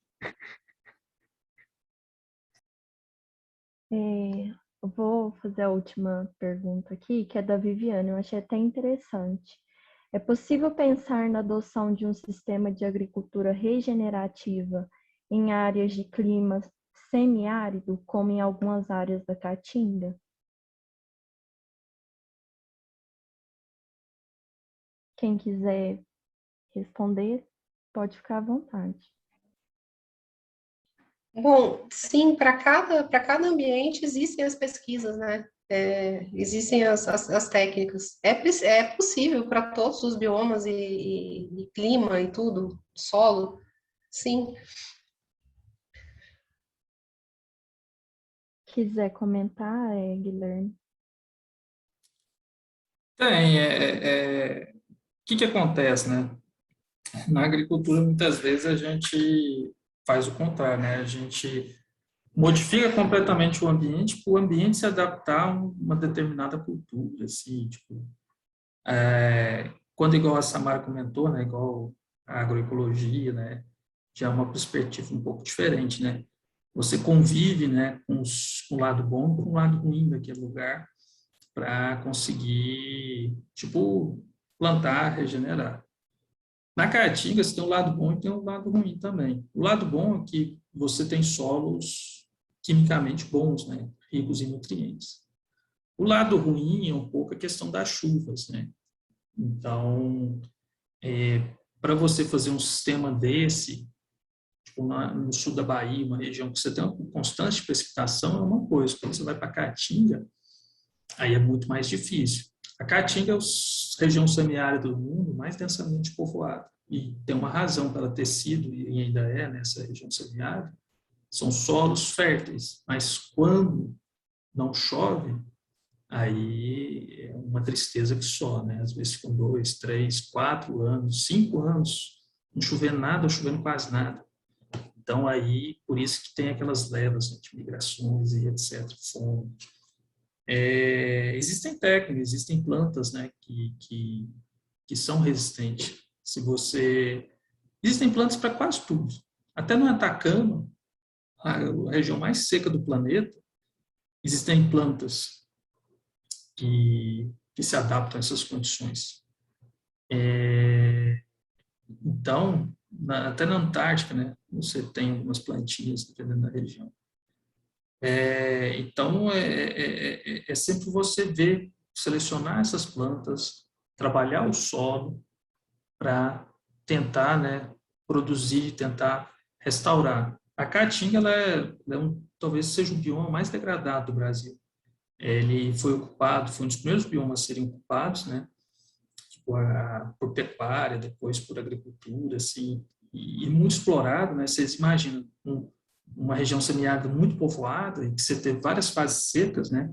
Eu vou fazer a última pergunta aqui, que é da Viviane. Eu achei até interessante. É possível pensar na adoção de um sistema de agricultura regenerativa em áreas de clima semiárido, como em algumas áreas da Caatinga? Quem quiser responder, pode ficar à vontade. Bom, sim, para cada ambiente existem as pesquisas, né? Existem as técnicas. É possível para todos os biomas e clima e tudo, solo, sim. Quiser comentar, Guilherme? Tem, o que acontece, né? Na agricultura, muitas vezes, a gente faz o contrário, né? A gente modifica completamente o ambiente para o ambiente se adaptar a uma determinada cultura, assim, tipo, quando, igual a Samara comentou, né? Igual a agroecologia, né? Já é uma perspectiva um pouco diferente, né? Você convive, né, com o lado bom e com o lado ruim daquele lugar para conseguir, tipo, plantar, regenerar. Na caatinga, você tem um lado bom e tem um lado ruim também. O lado bom é que você tem solos quimicamente bons, né? Ricos em nutrientes. O lado ruim é um pouco a questão das chuvas, né? Então, para você fazer um sistema desse, tipo no sul da Bahia, uma região que você tem uma constante precipitação, é uma coisa. Quando você vai para a Caatinga, aí é muito mais difícil. A Caatinga é a região semiárida do mundo mais densamente povoada. E tem uma razão para ela ter sido, e ainda é nessa região semiárida, são solos férteis. Mas quando não chove, aí é uma tristeza que só, né? Às vezes ficam 2, 3, 4 anos, 5 anos, não chovendo nada ou chovendo quase nada. Então, aí, por isso que tem aquelas levas, né, de migrações e etc., fome. Existem técnicas, existem plantas, né, que são resistentes. Existem plantas para quase tudo. Até no Atacama, a região mais seca do planeta, existem plantas que se adaptam a essas condições. Então, até na Antártica, né, você tem algumas plantinhas, dependendo da região. Então, é sempre você ver, selecionar essas plantas, trabalhar o solo para tentar, né, produzir, tentar restaurar. A caatinga, talvez seja o bioma mais degradado do Brasil. Ele foi um dos primeiros biomas a serem ocupados, né, tipo, por pecuária, depois por agricultura, assim, e muito explorado, né? Vocês imaginam uma região semiárida muito povoada e que você teve várias fases secas, né?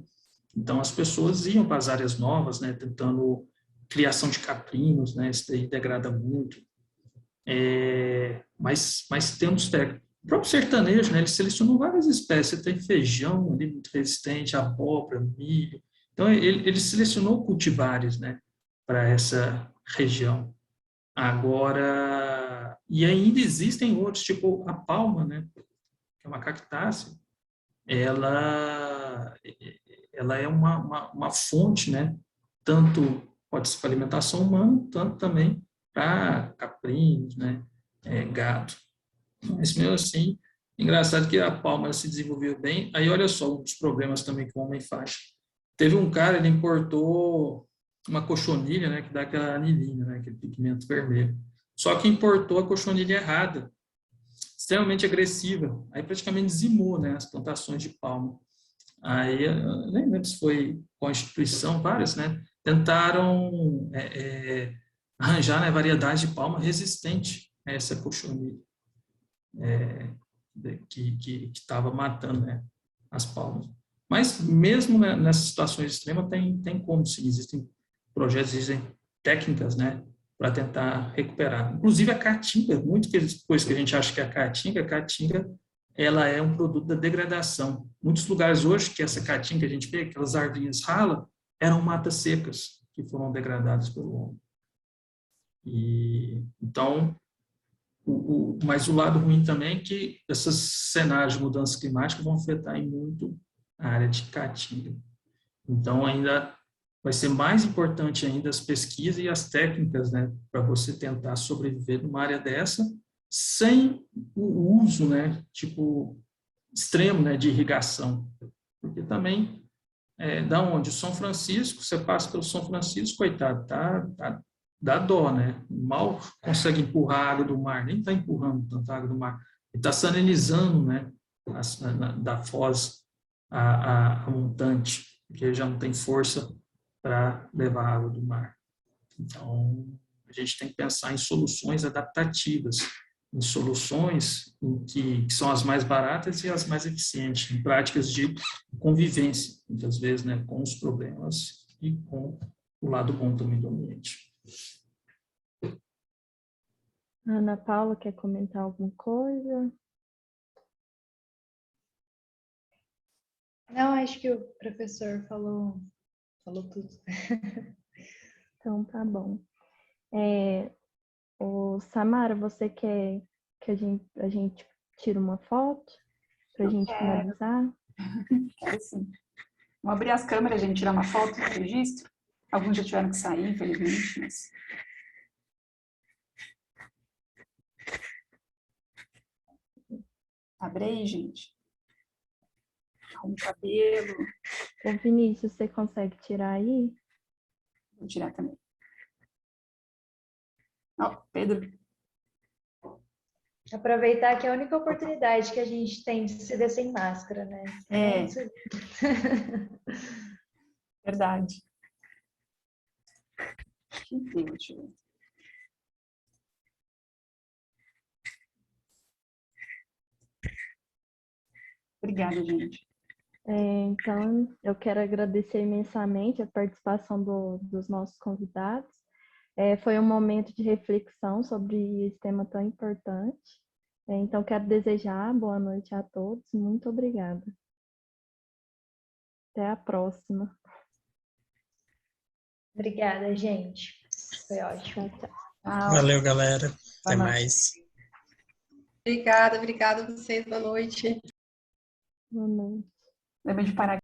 Então as pessoas iam para as áreas novas, né? Tentando criação de caprinos, né? Isso daí degrada muito. Mas temos técnicas. O próprio sertanejo, né? Ele selecionou várias espécies. Você tem feijão ali muito resistente, abóbora, milho. Então ele selecionou cultivares, né? Para essa região. Agora, e ainda existem outros, tipo a palma, né? Que é uma cactácea, ela é uma fonte, né? Tanto pode ser para alimentação humana, tanto também para caprinos, né? Gado. Mas mesmo assim, engraçado que a palma se desenvolveu bem. Aí olha só um dos problemas também que o homem faz. Teve um cara, ele importou uma cochonilha, né? Que dá aquela anilina, né? Aquele pigmento vermelho. Só que importou a cochonilha errada, extremamente agressiva, aí praticamente dizimou, né, as plantações de palma. Aí, eu nem lembro se foi com a instituição, várias, né, tentaram arranjar, né, variedade de palma resistente a essa cochonilha, que estava matando, né, as palmas. Mas mesmo, né, nessas situações extremas tem como, sim, existem projetos, existem técnicas, né, para tentar recuperar. Inclusive a caatinga, muitas coisas que a gente acha que é a caatinga, ela é um produto da degradação. Muitos lugares hoje que essa caatinga que a gente vê, aquelas árvores rala, eram matas secas que foram degradadas pelo homem. E então, mas o lado ruim também é que esses cenários de mudança climática vão afetar em muito a área de caatinga. Então, ainda vai ser mais importante ainda as pesquisas e as técnicas, né, para você tentar sobreviver numa área dessa, sem o uso, né, tipo, extremo, né, de irrigação. Porque também, da onde? O São Francisco, você passa pelo São Francisco, coitado, dá dó, né? Mal consegue empurrar a água do mar, nem está empurrando tanta água do mar. Ele está salinizando, né, da foz a montante, porque já não tem força para levar água do mar. Então, a gente tem que pensar em soluções adaptativas, em soluções que são as mais baratas e as mais eficientes, em práticas de convivência, muitas vezes, né, com os problemas e com o lado bom também do ambiente. Ana Paula, quer comentar alguma coisa? Não, acho que o professor falou tudo. Então, tá bom. Samara, você quer que a gente tire uma foto para a gente finalizar? Quero sim. Vamos abrir as câmeras, a gente tirar uma foto do registro. Alguns já tiveram que sair, infelizmente, mas... Abre aí, gente. Arruma o cabelo. Ô, Vinícius, você consegue tirar aí? Vou tirar também. Ó, Pedro. Aproveitar que é a única oportunidade que a gente tem de se ver sem máscara, né? É. Verdade. Que Deus, deixa eu ver. Obrigada, gente. Então, eu quero agradecer imensamente a participação dos nossos convidados. Foi um momento de reflexão sobre esse tema tão importante. Então, quero desejar boa noite a todos. Muito obrigada. Até a próxima. Obrigada, gente. Foi ótimo. Tchau, tchau. Tchau. Valeu, galera. Até noite. mais. Obrigada a vocês. Boa noite. Boa noite. Lembra de parar